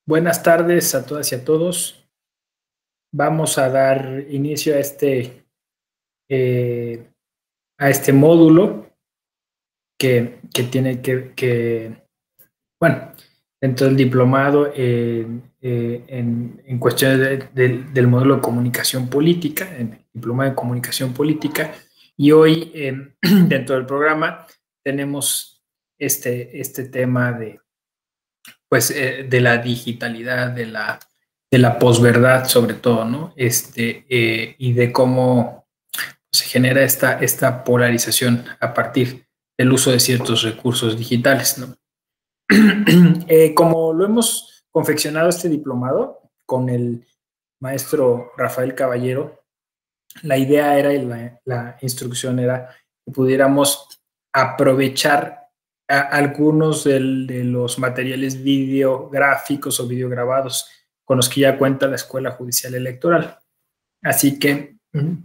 Buenas tardes a todas y a todos. Vamos a dar inicio a este módulo que tiene bueno, dentro del diplomado en cuestiones del módulo de comunicación política, en el diplomado de comunicación política. Y hoy, dentro del programa, tenemos este tema de la digitalidad, de la posverdad sobre todo, ¿no? Y de cómo se genera esta polarización a partir del uso de ciertos recursos digitales, ¿no? Como lo hemos confeccionado este diplomado con el maestro Rafael Caballero, la idea era y la instrucción era que pudiéramos aprovechar algunos de los materiales videográficos o videograbados con los que ya cuenta la Escuela Judicial Electoral. Así que,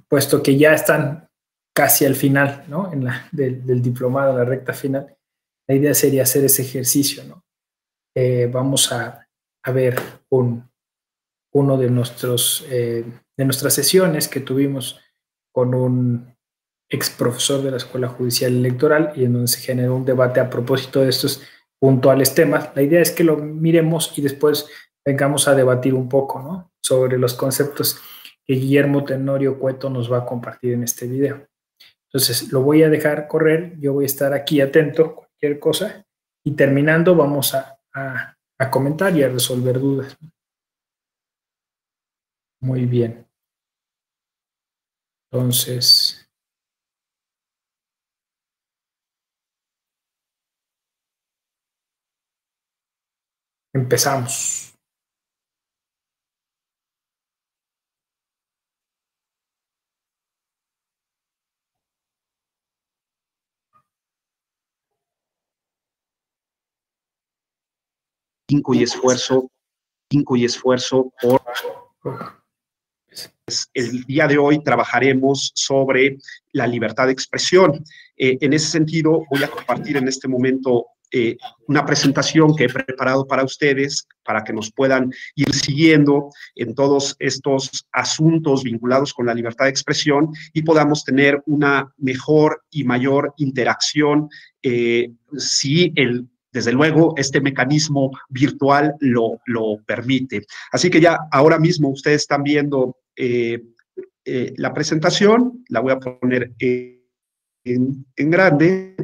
puesto que ya están casi al final, ¿no? Del diplomado, la recta final, la idea sería hacer ese ejercicio, ¿no? Vamos a ver uno de nuestras sesiones que tuvimos con un ex profesor de la Escuela Judicial Electoral y en donde se generó un debate a propósito de estos puntuales temas. La idea es que lo miremos y después vengamos a debatir un poco, ¿no? Sobre los conceptos que Guillermo Tenorio Cueto nos va a compartir en este video. Entonces, lo voy a dejar correr, yo voy a estar aquí atento, cualquier cosa, y terminando vamos a comentar y a resolver dudas. Muy bien. Entonces, empezamos. Y esfuerzo por... El día de hoy trabajaremos sobre la libertad de expresión. En ese sentido, voy a compartir en este momento una presentación que he preparado para ustedes, para que nos puedan ir siguiendo en todos estos asuntos vinculados con la libertad de expresión y podamos tener una mejor y mayor interacción si desde luego, este mecanismo virtual lo permite. Así que ya ahora mismo ustedes están viendo la presentación, la voy a poner en grande,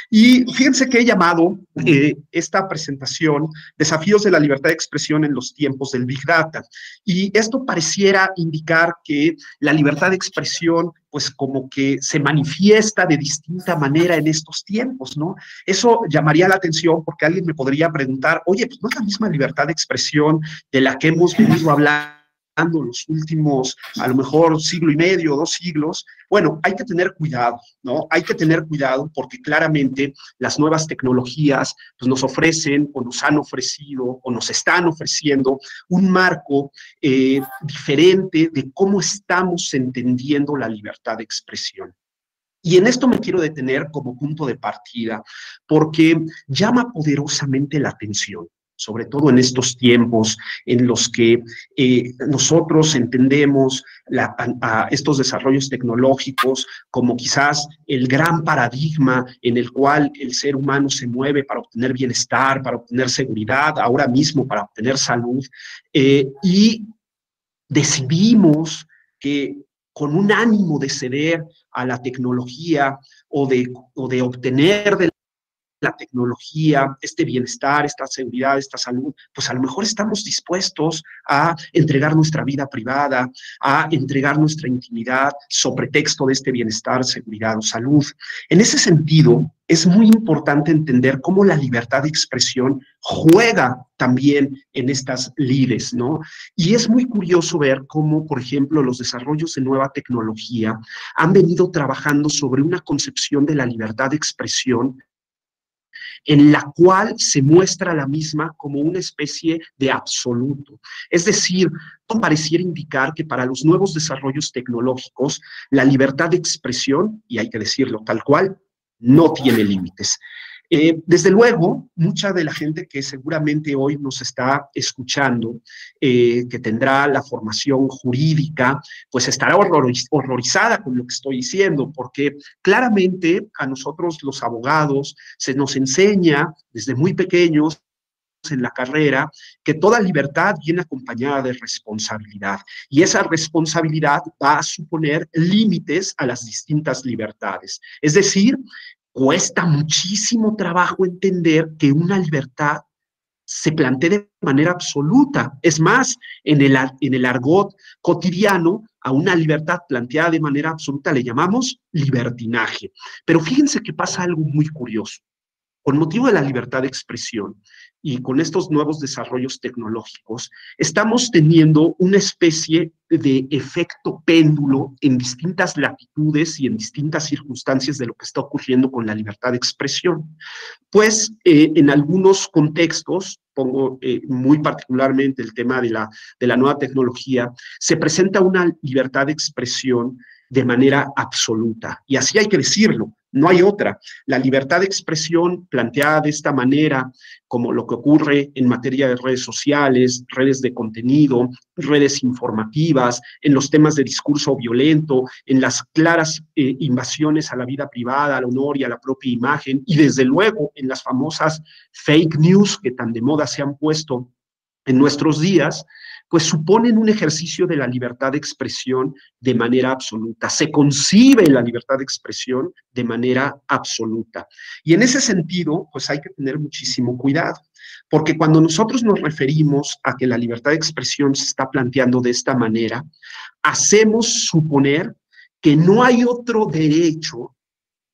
y fíjense que he llamado esta presentación Desafíos de la libertad de expresión en los tiempos del Big Data, y esto pareciera indicar que la libertad de expresión pues como que se manifiesta de distinta manera en estos tiempos, ¿no? Eso llamaría la atención porque alguien me podría preguntar, oye, pues no es la misma libertad de expresión de la que hemos venido hablando los últimos, a lo mejor siglo y medio, 2 siglos. Bueno, hay que tener cuidado, ¿no? Hay que tener cuidado porque claramente las nuevas tecnologías pues, nos ofrecen o nos han ofrecido o nos están ofreciendo un marco diferente de cómo estamos entendiendo la libertad de expresión. Y en esto me quiero detener como punto de partida porque llama poderosamente la atención, sobre todo en estos tiempos en los que nosotros entendemos estos desarrollos tecnológicos como quizás el gran paradigma en el cual el ser humano se mueve para obtener bienestar, para obtener seguridad, ahora mismo para obtener salud, y decidimos que con un ánimo de ceder a la tecnología o de obtener de la tecnología, este bienestar, esta seguridad, esta salud, pues a lo mejor estamos dispuestos a entregar nuestra vida privada, a entregar nuestra intimidad sobre texto de este bienestar, seguridad o salud. En ese sentido, es muy importante entender cómo la libertad de expresión juega también en estas lides, ¿no? Y es muy curioso ver cómo, por ejemplo, los desarrollos de nueva tecnología han venido trabajando sobre una concepción de la libertad de expresión en la cual se muestra la misma como una especie de absoluto. Es decir, pareciera indicar que para los nuevos desarrollos tecnológicos, la libertad de expresión, y hay que decirlo tal cual, no tiene límites. Desde luego, mucha de la gente que seguramente hoy nos está escuchando, que tendrá la formación jurídica, pues estará horrorizada con lo que estoy diciendo, porque claramente a nosotros los abogados se nos enseña desde muy pequeños en la carrera, que toda libertad viene acompañada de responsabilidad, y esa responsabilidad va a suponer límites a las distintas libertades. Es decir, cuesta muchísimo trabajo entender que una libertad se plantee de manera absoluta. Es más, en el argot cotidiano, a una libertad planteada de manera absoluta le llamamos libertinaje. Pero fíjense que pasa algo muy curioso. Con motivo de la libertad de expresión y con estos nuevos desarrollos tecnológicos, estamos teniendo una especie de efecto péndulo en distintas latitudes y en distintas circunstancias de lo que está ocurriendo con la libertad de expresión. Pues en algunos contextos, pongo muy particularmente el tema de la nueva tecnología, se presenta una libertad de expresión de manera absoluta. Y así hay que decirlo, no hay otra. La libertad de expresión planteada de esta manera, como lo que ocurre en materia de redes sociales, redes de contenido, redes informativas, en los temas de discurso violento, en las claras invasiones a la vida privada, al honor y a la propia imagen, y desde luego en las famosas fake news que tan de moda se han puesto en nuestros días, pues suponen un ejercicio de la libertad de expresión de manera absoluta. Se concibe la libertad de expresión de manera absoluta. Y en ese sentido, pues hay que tener muchísimo cuidado, porque cuando nosotros nos referimos a que la libertad de expresión se está planteando de esta manera, hacemos suponer que no hay otro derecho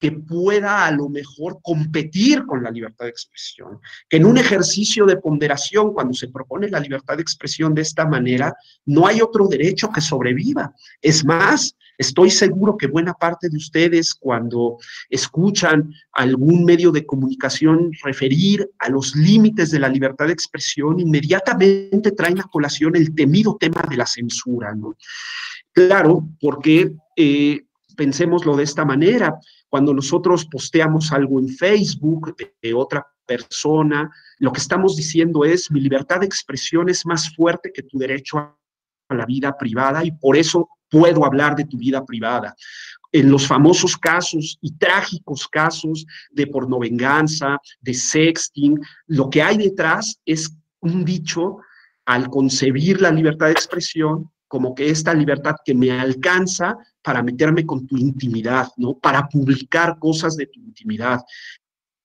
que pueda a lo mejor competir con la libertad de expresión, que en un ejercicio de ponderación, cuando se propone la libertad de expresión de esta manera, no hay otro derecho que sobreviva. Es más, estoy seguro que buena parte de ustedes, cuando escuchan algún medio de comunicación referir a los límites de la libertad de expresión, inmediatamente traen a colación el temido tema de la censura, ¿no? Claro, porque pensémoslo de esta manera. Cuando nosotros posteamos algo en Facebook de otra persona, lo que estamos diciendo es: mi libertad de expresión es más fuerte que tu derecho a la vida privada y por eso puedo hablar de tu vida privada. En los famosos casos y trágicos casos de pornovenganza, de sexting, lo que hay detrás es un dicho al concebir la libertad de expresión como que esta libertad que me alcanza para meterme con tu intimidad, ¿no? Para publicar cosas de tu intimidad.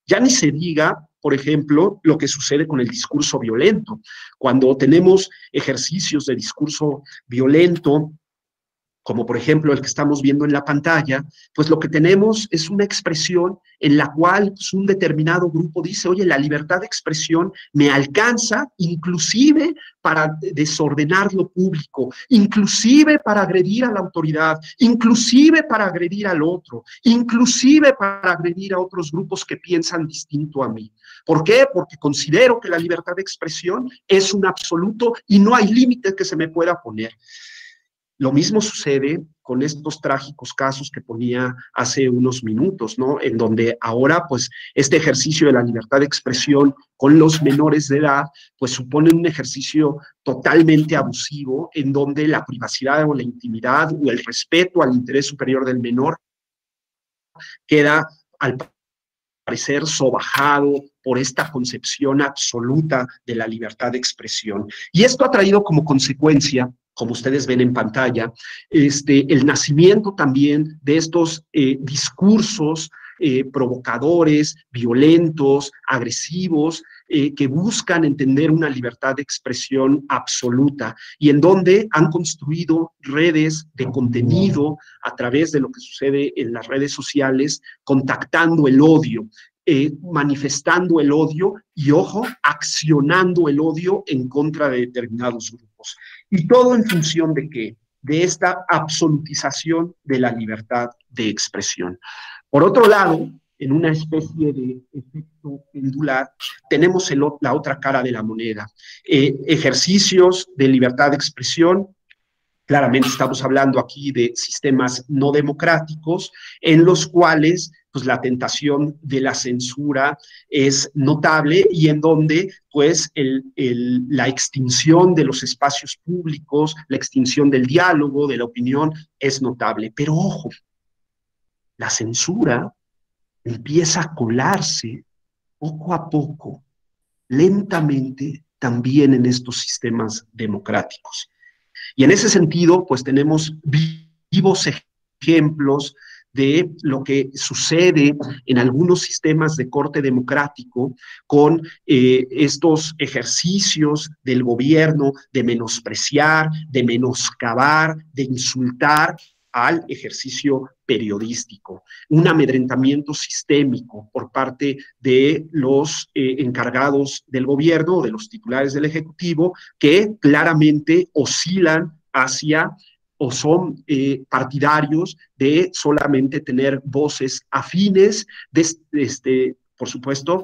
Ya ni se diga, por ejemplo, lo que sucede con el discurso violento. Cuando tenemos ejercicios de discurso violento, como por ejemplo el que estamos viendo en la pantalla, pues lo que tenemos es una expresión en la cual pues, un determinado grupo dice: oye, la libertad de expresión me alcanza inclusive para desordenar lo público, inclusive para agredir a la autoridad, inclusive para agredir al otro, inclusive para agredir a otros grupos que piensan distinto a mí. ¿Por qué? Porque considero que la libertad de expresión es un absoluto y no hay límite que se me pueda poner. Lo mismo sucede con estos trágicos casos que ponía hace unos minutos, ¿no? En donde ahora, pues, este ejercicio de la libertad de expresión con los menores de edad, pues, supone un ejercicio totalmente abusivo, en donde la privacidad o la intimidad o el respeto al interés superior del menor queda, al parecer, sobajado por esta concepción absoluta de la libertad de expresión. Y esto ha traído como consecuencia, como ustedes ven en pantalla, el nacimiento también de estos discursos provocadores, violentos, agresivos, que buscan entender una libertad de expresión absoluta y en donde han construido redes de contenido a través de lo que sucede en las redes sociales, contactando el odio, manifestando el odio y, ojo, accionando el odio en contra de determinados grupos. Y todo en función de ¿qué? De esta absolutización de la libertad de expresión. Por otro lado, en una especie de efecto pendular, tenemos la otra cara de la moneda. Ejercicios de libertad de expresión. Claramente estamos hablando aquí de sistemas no democráticos en los cuales pues la tentación de la censura es notable y en donde pues la extinción de los espacios públicos, la extinción del diálogo, de la opinión es notable. Pero ojo, la censura empieza a colarse poco a poco, lentamente, también en estos sistemas democráticos. Y en ese sentido, pues tenemos vivos ejemplos de lo que sucede en algunos sistemas de corte democrático con estos ejercicios del gobierno de menospreciar, de menoscabar, de insultar al ejercicio periodístico, un amedrentamiento sistémico por parte de los encargados del gobierno, de los titulares del Ejecutivo, que claramente oscilan hacia o son partidarios de solamente tener voces afines, por supuesto,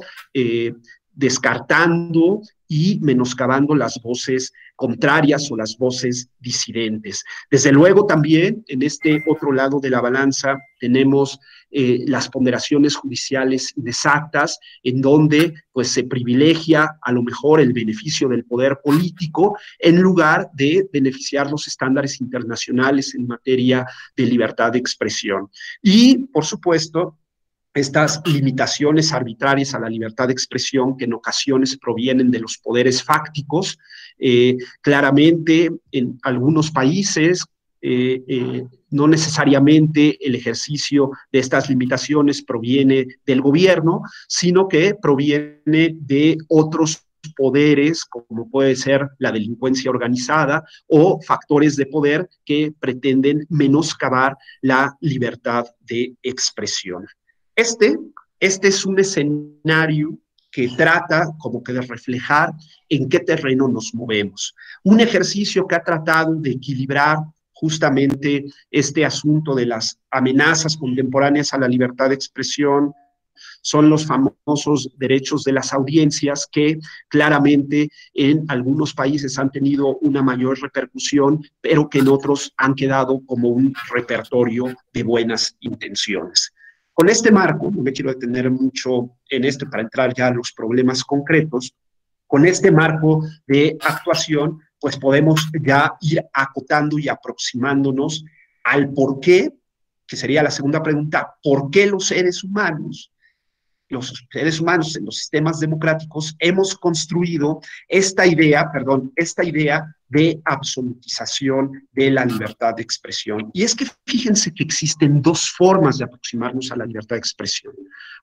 descartando y menoscabando las voces contrarias o las voces disidentes. Desde luego también en este otro lado de la balanza tenemos las ponderaciones judiciales inexactas, en donde pues se privilegia a lo mejor el beneficio del poder político en lugar de beneficiar los estándares internacionales en materia de libertad de expresión. Y, por supuesto, estas limitaciones arbitrarias a la libertad de expresión que en ocasiones provienen de los poderes fácticos. Claramente, en algunos países, no necesariamente el ejercicio de estas limitaciones proviene del gobierno, sino que proviene de otros poderes, como puede ser la delincuencia organizada o factores de poder que pretenden menoscabar la libertad de expresión. Este es un escenario que trata como que de reflejar en qué terreno nos movemos. Un ejercicio que ha tratado de equilibrar justamente este asunto de las amenazas contemporáneas a la libertad de expresión son los famosos derechos de las audiencias que claramente en algunos países han tenido una mayor repercusión, pero que en otros han quedado como un repertorio de buenas intenciones. Con este marco, no me quiero detener mucho en esto para entrar ya a los problemas concretos, con este marco de actuación, pues podemos ya ir acotando y aproximándonos al por qué, que sería la segunda pregunta, ¿por qué los seres humanos en los sistemas democráticos hemos construido esta idea de absolutización de la libertad de expresión? Y es que fíjense que existen dos formas de aproximarnos a la libertad de expresión.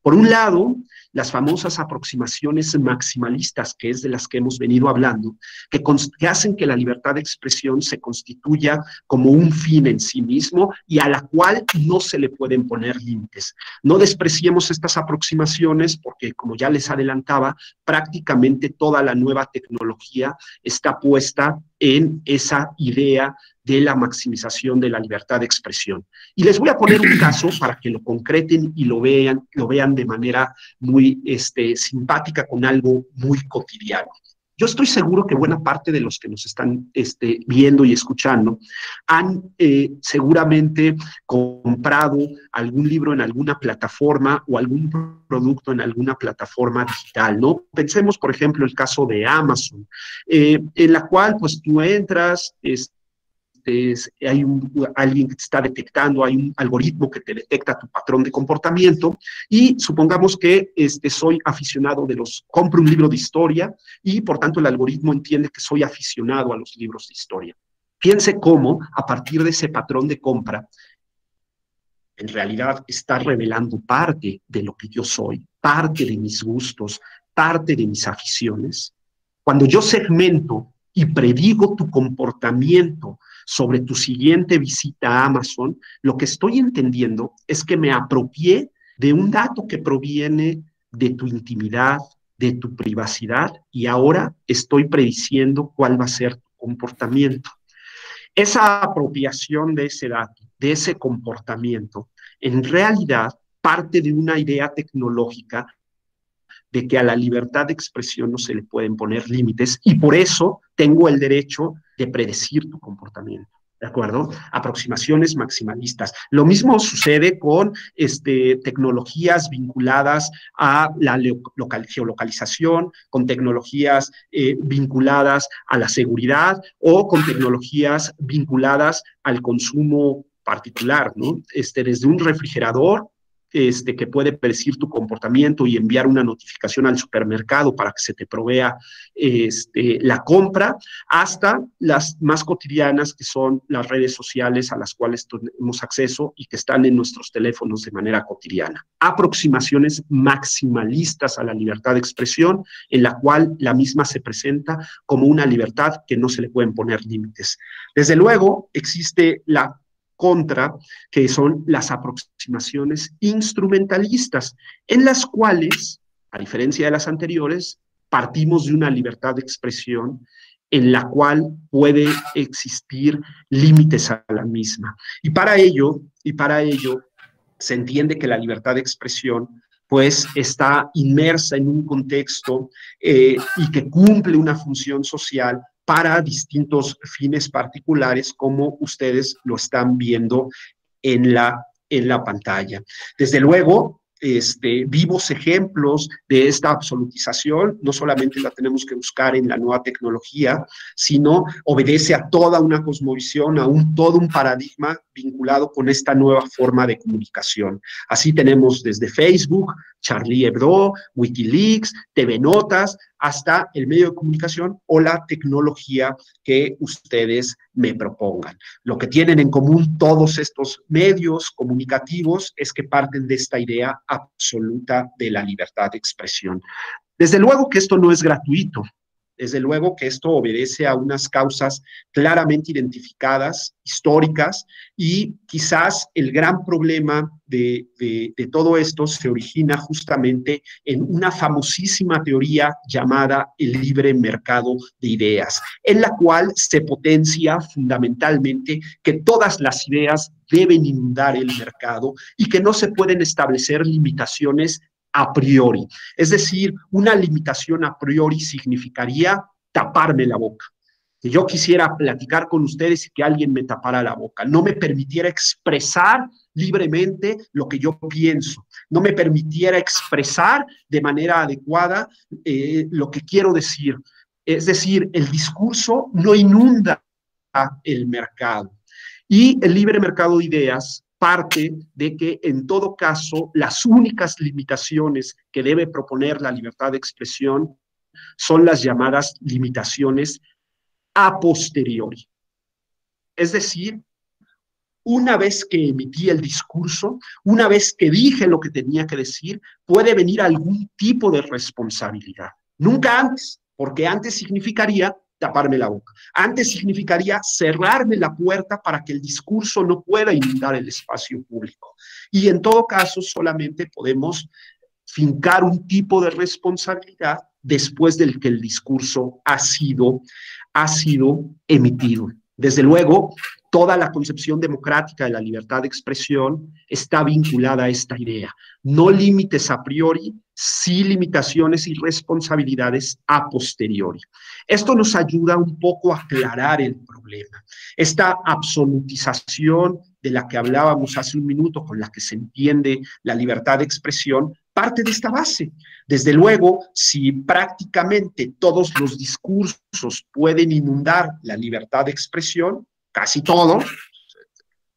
Por un lado, las famosas aproximaciones maximalistas, que es de las que hemos venido hablando, que hacen que la libertad de expresión se constituya como un fin en sí mismo y a la cual no se le pueden poner límites. No despreciemos estas aproximaciones porque, como ya les adelantaba, prácticamente toda la nueva tecnología está puesta en esa idea de la maximización de la libertad de expresión. Y les voy a poner un caso para que lo concreten y lo vean de manera muy simpática con algo muy cotidiano. Yo estoy seguro que buena parte de los que nos están viendo y escuchando han seguramente comprado algún libro en alguna plataforma o algún producto en alguna plataforma digital, ¿no? Pensemos, por ejemplo, el caso de Amazon, en la cual pues tú entras, hay alguien que te está detectando, hay un algoritmo que te detecta tu patrón de comportamiento y supongamos que soy aficionado compro un libro de historia y por tanto el algoritmo entiende que soy aficionado a los libros de historia. Piense cómo a partir de ese patrón de compra en realidad está revelando parte de lo que yo soy, parte de mis gustos, parte de mis aficiones. Cuando yo segmento y predigo tu comportamiento sobre tu siguiente visita a Amazon, lo que estoy entendiendo es que me apropié de un dato que proviene de tu intimidad, de tu privacidad, y ahora estoy prediciendo cuál va a ser tu comportamiento. Esa apropiación de ese dato, de ese comportamiento, en realidad parte de una idea tecnológica de que a la libertad de expresión no se le pueden poner límites y por eso tengo el derecho de predecir tu comportamiento. ¿de acuerdo? Aproximaciones maximalistas. Lo mismo sucede con tecnologías vinculadas a la geolocalización, con tecnologías vinculadas a la seguridad o con tecnologías vinculadas al consumo particular, ¿no? Desde un refrigerador que puede predecir tu comportamiento y enviar una notificación al supermercado para que se te provea la compra, hasta las más cotidianas, que son las redes sociales a las cuales tenemos acceso y que están en nuestros teléfonos de manera cotidiana. Aproximaciones maximalistas a la libertad de expresión, en la cual la misma se presenta como una libertad que no se le pueden poner límites. Desde luego, existe la contra, que son las aproximaciones instrumentalistas, en las cuales, a diferencia de las anteriores, partimos de una libertad de expresión en la cual puede existir límites a la misma. Y para ello se entiende que la libertad de expresión pues está inmersa en un contexto y que cumple una función social para distintos fines particulares, como ustedes lo están viendo en la pantalla. Desde luego, vivos ejemplos de esta absolutización, no solamente la tenemos que buscar en la nueva tecnología, sino obedece a toda una cosmovisión, a todo un paradigma vinculado con esta nueva forma de comunicación. Así tenemos desde Facebook, Charlie Hebdo, Wikileaks, TV Notas, hasta el medio de comunicación o la tecnología que ustedes me propongan. Lo que tienen en común todos estos medios comunicativos es que parten de esta idea absoluta de la libertad de expresión. Desde luego que esto no es gratuito. Desde luego que esto obedece a unas causas claramente identificadas, históricas, y quizás el gran problema de todo esto se origina justamente en una famosísima teoría llamada el libre mercado de ideas, en la cual se potencia fundamentalmente que todas las ideas deben inundar el mercado y que no se pueden establecer limitaciones a priori. Es decir, una limitación a priori significaría taparme la boca. Que yo quisiera platicar con ustedes y que alguien me tapara la boca, no me permitiera expresar libremente lo que yo pienso, no me permitiera expresar de manera adecuada lo que quiero decir. Es decir, el discurso no inunda el mercado. Y el libre mercado de ideas parte de que, en todo caso, las únicas limitaciones que debe proponer la libertad de expresión son las llamadas limitaciones a posteriori. Es decir, una vez que emití el discurso, una vez que dije lo que tenía que decir, puede venir algún tipo de responsabilidad. Nunca antes, porque antes significaría taparme la boca. Antes significaría cerrarme la puerta para que el discurso no pueda inundar el espacio público. Y en todo caso, solamente podemos fincar un tipo de responsabilidad después del que el discurso ha sido emitido. Desde luego, toda la concepción democrática de la libertad de expresión está vinculada a esta idea. No límites a priori, sí limitaciones y responsabilidades a posteriori. Esto nos ayuda un poco a aclarar el problema. Esta absolutización de la que hablábamos hace un minuto, con la que se entiende la libertad de expresión, parte de esta base. Desde luego, si prácticamente todos los discursos pueden inundar la libertad de expresión, casi todo,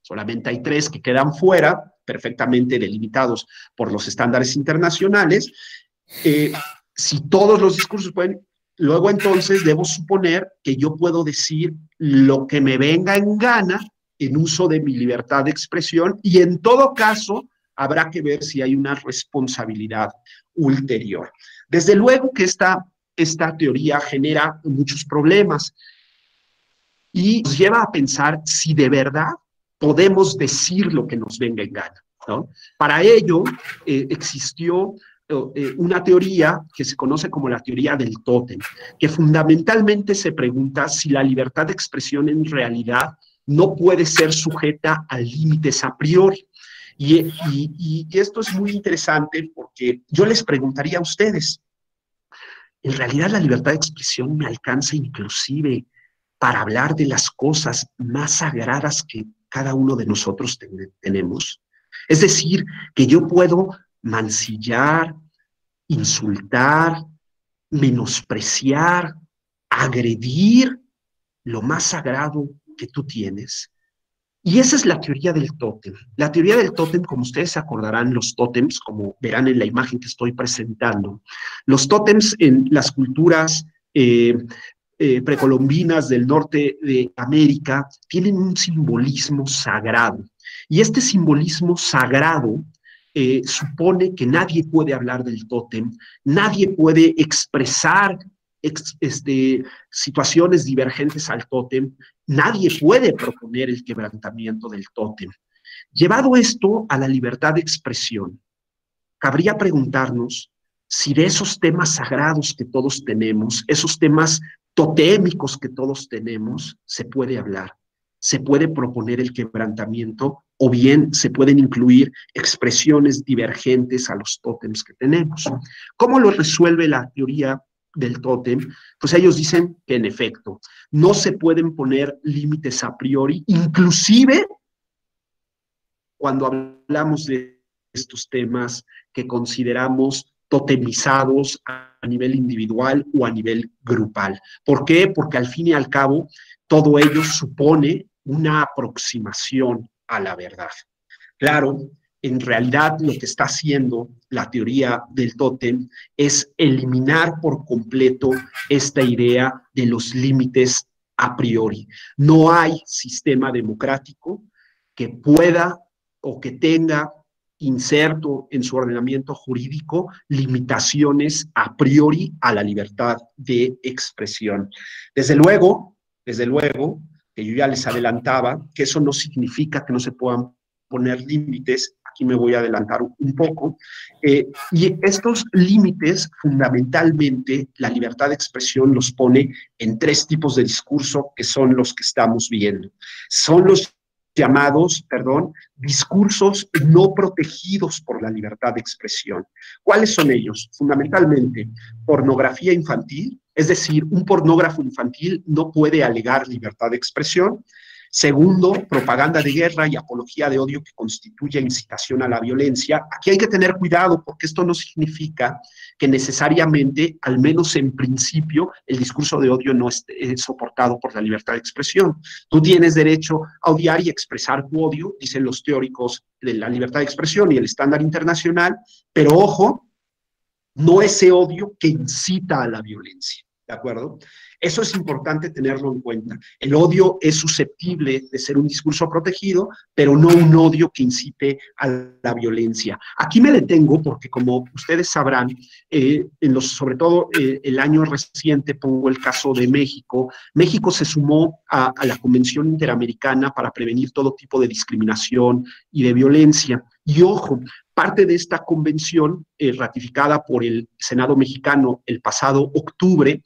solamente hay 3 que quedan fuera, perfectamente delimitados por los estándares internacionales. Si todos los discursos pueden, luego entonces debo suponer que yo puedo decir lo que me venga en gana en uso de mi libertad de expresión, y en todo caso habrá que ver si hay una responsabilidad ulterior. Desde luego que esta teoría genera muchos problemas y nos lleva a pensar si de verdad podemos decir lo que nos venga en gana, ¿no? Para ello existió una teoría que se conoce como la teoría del tótem, que fundamentalmente se pregunta si la libertad de expresión en realidad no puede ser sujeta a límites a priori. Y esto es muy interesante, porque yo les preguntaría a ustedes, ¿en realidad la libertad de expresión me alcanza inclusive para hablar de las cosas más sagradas que cada uno de nosotros tenemos. Es decir, que yo puedo mancillar, insultar, menospreciar, agredir lo más sagrado que tú tienes. Y esa es la teoría del tótem. La teoría del tótem, como ustedes se acordarán, los tótems, como verán en la imagen que estoy presentando, los tótems en las culturas precolombinas del norte de América tienen un simbolismo sagrado. Y este simbolismo sagrado supone que nadie puede hablar del tótem, nadie puede expresar situaciones divergentes al tótem, nadie puede proponer el quebrantamiento del tótem. Llevado esto a la libertad de expresión, cabría preguntarnos si de esos temas sagrados que todos tenemos, esos temas totémicos que todos tenemos, se puede hablar, se puede proponer el quebrantamiento, o bien se pueden incluir expresiones divergentes a los tótems que tenemos. ¿Cómo lo resuelve la teoría del tótem? Pues ellos dicen que en efecto no se pueden poner límites a priori, inclusive cuando hablamos de estos temas que consideramos totemizados a nivel individual o a nivel grupal. ¿Por qué? Porque al fin y al cabo todo ello supone una aproximación a la verdad. Claro, en realidad lo que está haciendo la teoría del tótem es eliminar por completo esta idea de los límites a priori. No hay sistema democrático que pueda o que tenga inserto en su ordenamiento jurídico limitaciones a priori a la libertad de expresión. Desde luego, que yo ya les adelantaba que eso no significa que no se puedan poner límites. Aquí me voy a adelantar un poco, y estos límites fundamentalmente la libertad de expresión los pone en tres tipos de discurso que son los que estamos viendo. Son los llamados, discursos no protegidos por la libertad de expresión. ¿Cuáles son ellos? Fundamentalmente, pornografía infantil, es decir, un pornógrafo infantil no puede alegar libertad de expresión. Segundo, propaganda de guerra y apología de odio que constituye incitación a la violencia. Aquí hay que tener cuidado porque esto no significa que necesariamente, al menos en principio, el discurso de odio no esté soportado por la libertad de expresión. Tú tienes derecho a odiar y expresar tu odio, dicen los teóricos de la libertad de expresión y el estándar internacional, pero ojo, no ese odio que incita a la violencia, ¿de acuerdo? Eso es importante tenerlo en cuenta. El odio es susceptible de ser un discurso protegido, pero no un odio que incite a la violencia. Aquí me detengo porque, como ustedes sabrán, sobre todo el año reciente, pongo el caso de México. México se sumó a la Convención Interamericana para prevenir todo tipo de discriminación y de violencia. Y ojo, parte de esta convención, ratificada por el Senado mexicano el pasado octubre,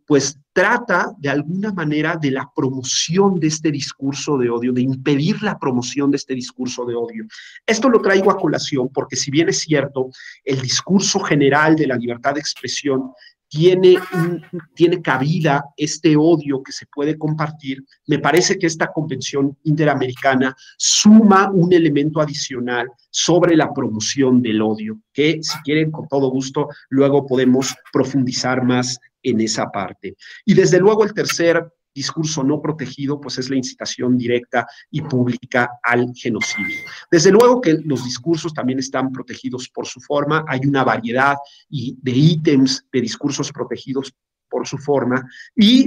pues trata de alguna manera de la promoción de este discurso de odio, de impedir la promoción de este discurso de odio. Esto lo traigo a colación porque, si bien es cierto, el discurso general de la libertad de expresión tiene cabida este odio que se puede compartir, me parece que esta Convención Interamericana suma un elemento adicional sobre la promoción del odio, que, si quieren, con todo gusto, luego podemos profundizar más en esa parte. Y desde luego el tercer discurso no protegido, pues es la incitación directa y pública al genocidio. Desde luego que los discursos también están protegidos por su forma, hay una variedad de ítems de discursos protegidos por su forma, y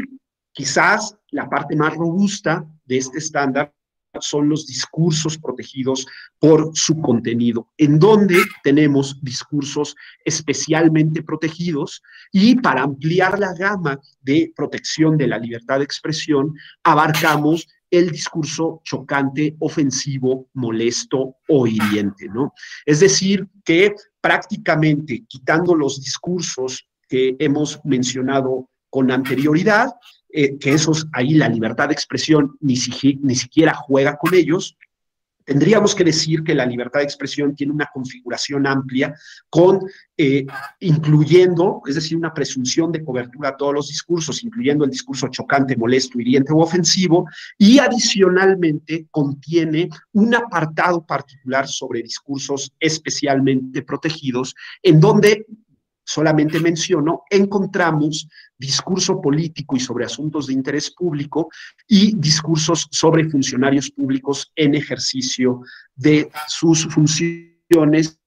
quizás la parte más robusta de este estándar son los discursos protegidos por su contenido, en donde tenemos discursos especialmente protegidos, y para ampliar la gama de protección de la libertad de expresión, abarcamos el discurso chocante, ofensivo, molesto o hiriente, ¿no? Es decir, que prácticamente quitando los discursos que hemos mencionado con anterioridad, que esos ahí la libertad de expresión ni siquiera juega con ellos, Tendríamos que decir que la libertad de expresión tiene una configuración amplia con incluyendo, es decir, una presunción de cobertura a todos los discursos, incluyendo el discurso chocante, molesto, hiriente o ofensivo, y adicionalmente contiene un apartado particular sobre discursos especialmente protegidos, en donde solamente menciono, encontramos discurso político y sobre asuntos de interés público y discursos sobre funcionarios públicos en ejercicio de sus funciones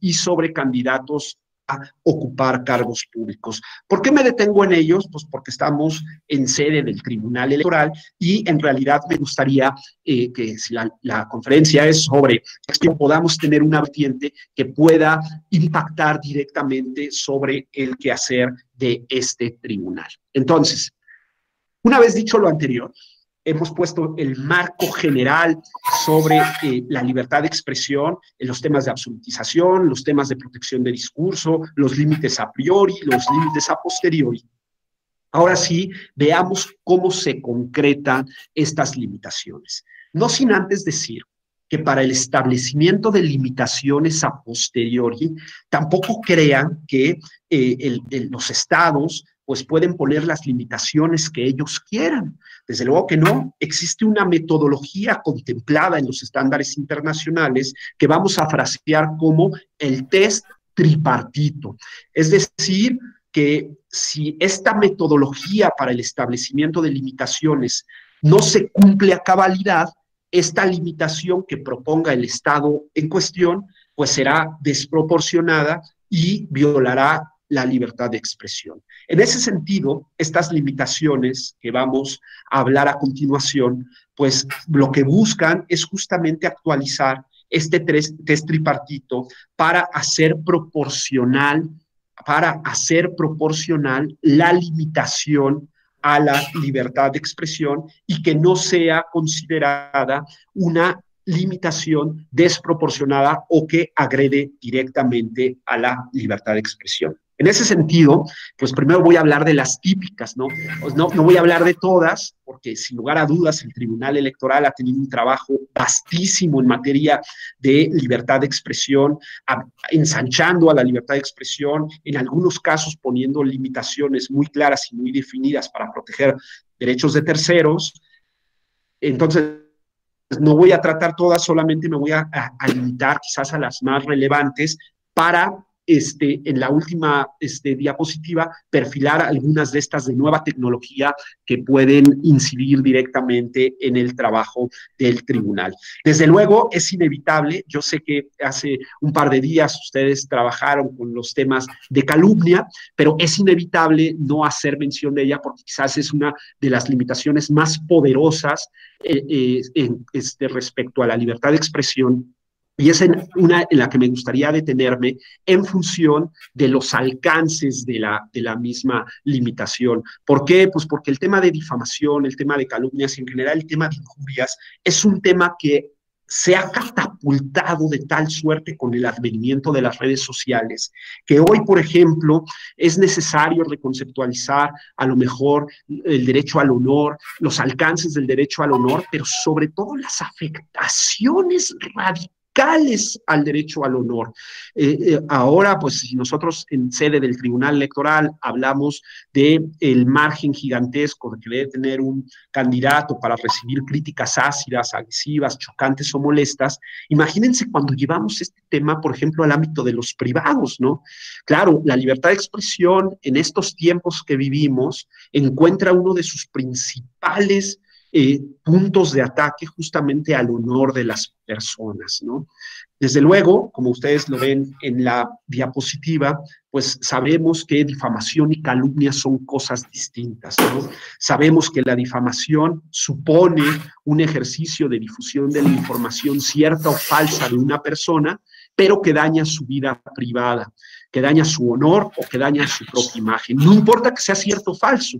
y sobre candidatos a ocupar cargos públicos. ¿Por qué me detengo en ellos? Pues porque estamos en sede del Tribunal Electoral y en realidad me gustaría que si la conferencia es sobre que podamos tener una vertiente que pueda impactar directamente sobre el quehacer de este tribunal. Entonces, una vez dicho lo anterior, hemos puesto el marco general sobre la libertad de expresión, en los temas de absolutización, los temas de protección de discurso, los límites a priori, los límites a posteriori. Ahora sí, veamos cómo se concretan estas limitaciones. No sin antes decir que para el establecimiento de limitaciones a posteriori, tampoco crean que los estados pues pueden poner las limitaciones que ellos quieran. Desde luego que no, existe una metodología contemplada en los estándares internacionales que vamos a frasear como el test tripartito. Es decir, que si esta metodología para el establecimiento de limitaciones no se cumple a cabalidad, esta limitación que proponga el Estado en cuestión, pues será desproporcionada y violará la libertad de expresión. En ese sentido, estas limitaciones que vamos a hablar a continuación, pues lo que buscan es justamente actualizar este test tripartito para hacer proporcional la limitación a la libertad de expresión y que no sea considerada una limitación desproporcionada o que agrede directamente a la libertad de expresión. En ese sentido, pues primero voy a hablar de las típicas, ¿no? Pues no voy a hablar de todas, porque sin lugar a dudas el Tribunal Electoral ha tenido un trabajo vastísimo en materia de libertad de expresión, ensanchando a la libertad de expresión, en algunos casos poniendo limitaciones muy claras y muy definidas para proteger derechos de terceros. Entonces, no voy a tratar todas, solamente me voy a limitar quizás a las más relevantes para en la última diapositiva, perfilar algunas de estas de nueva tecnología que pueden incidir directamente en el trabajo del tribunal. Desde luego, es inevitable, yo sé que hace un par de días ustedes trabajaron con los temas de calumnia, pero es inevitable no hacer mención de ella porque quizás es una de las limitaciones más poderosas respecto a la libertad de expresión. Y es una en la que me gustaría detenerme en función de los alcances de la misma limitación. ¿Por qué? Pues porque el tema de difamación, el tema de calumnias y en general el tema de injurias es un tema que se ha catapultado de tal suerte con el advenimiento de las redes sociales, que hoy, por ejemplo, es necesario reconceptualizar a lo mejor el derecho al honor, los alcances del derecho al honor, pero sobre todo las afectaciones radicales al derecho al honor. Ahora, pues, si nosotros en sede del Tribunal Electoral hablamos del margen gigantesco que debe tener un candidato para recibir críticas ácidas, agresivas, chocantes o molestas, imagínense cuando llevamos este tema, por ejemplo, al ámbito de los privados, ¿no? Claro, la libertad de expresión en estos tiempos que vivimos encuentra uno de sus principales puntos de ataque justamente al honor de las personas, ¿no? Desde luego, como ustedes lo ven en la diapositiva, pues sabemos que difamación y calumnia son cosas distintas, ¿no? Sabemos que la difamación supone un ejercicio de difusión de la información cierta o falsa de una persona, pero que daña su vida privada, que daña su honor o que daña su propia imagen. No importa que sea cierto o falso,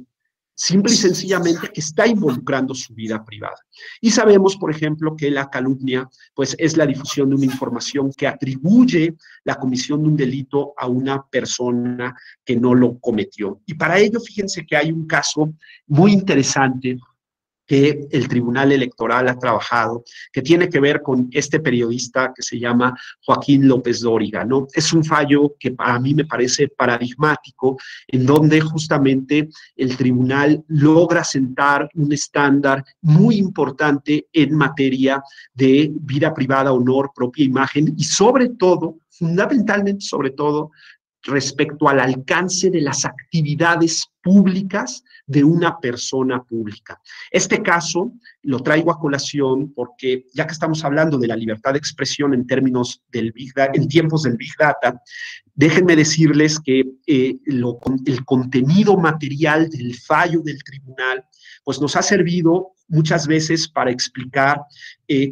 simple y sencillamente que está involucrando su vida privada. Y sabemos, por ejemplo, que la calumnia, pues, es la difusión de una información que atribuye la comisión de un delito a una persona que no lo cometió. Y para ello, fíjense que hay un caso muy interesante que el Tribunal Electoral ha trabajado, que tiene que ver con este periodista que se llama Joaquín López Dóriga, ¿no? Es un fallo que a mí me parece paradigmático, en donde justamente el tribunal logra sentar un estándar muy importante en materia de vida privada, honor, propia imagen y sobre todo, fundamentalmente sobre todo, respecto al alcance de las actividades públicas de una persona pública. Este caso lo traigo a colación porque, ya que estamos hablando de la libertad de expresión en términos del Big Data, en tiempos del Big Data, déjenme decirles que el contenido material del fallo del tribunal pues nos ha servido muchas veces para explicar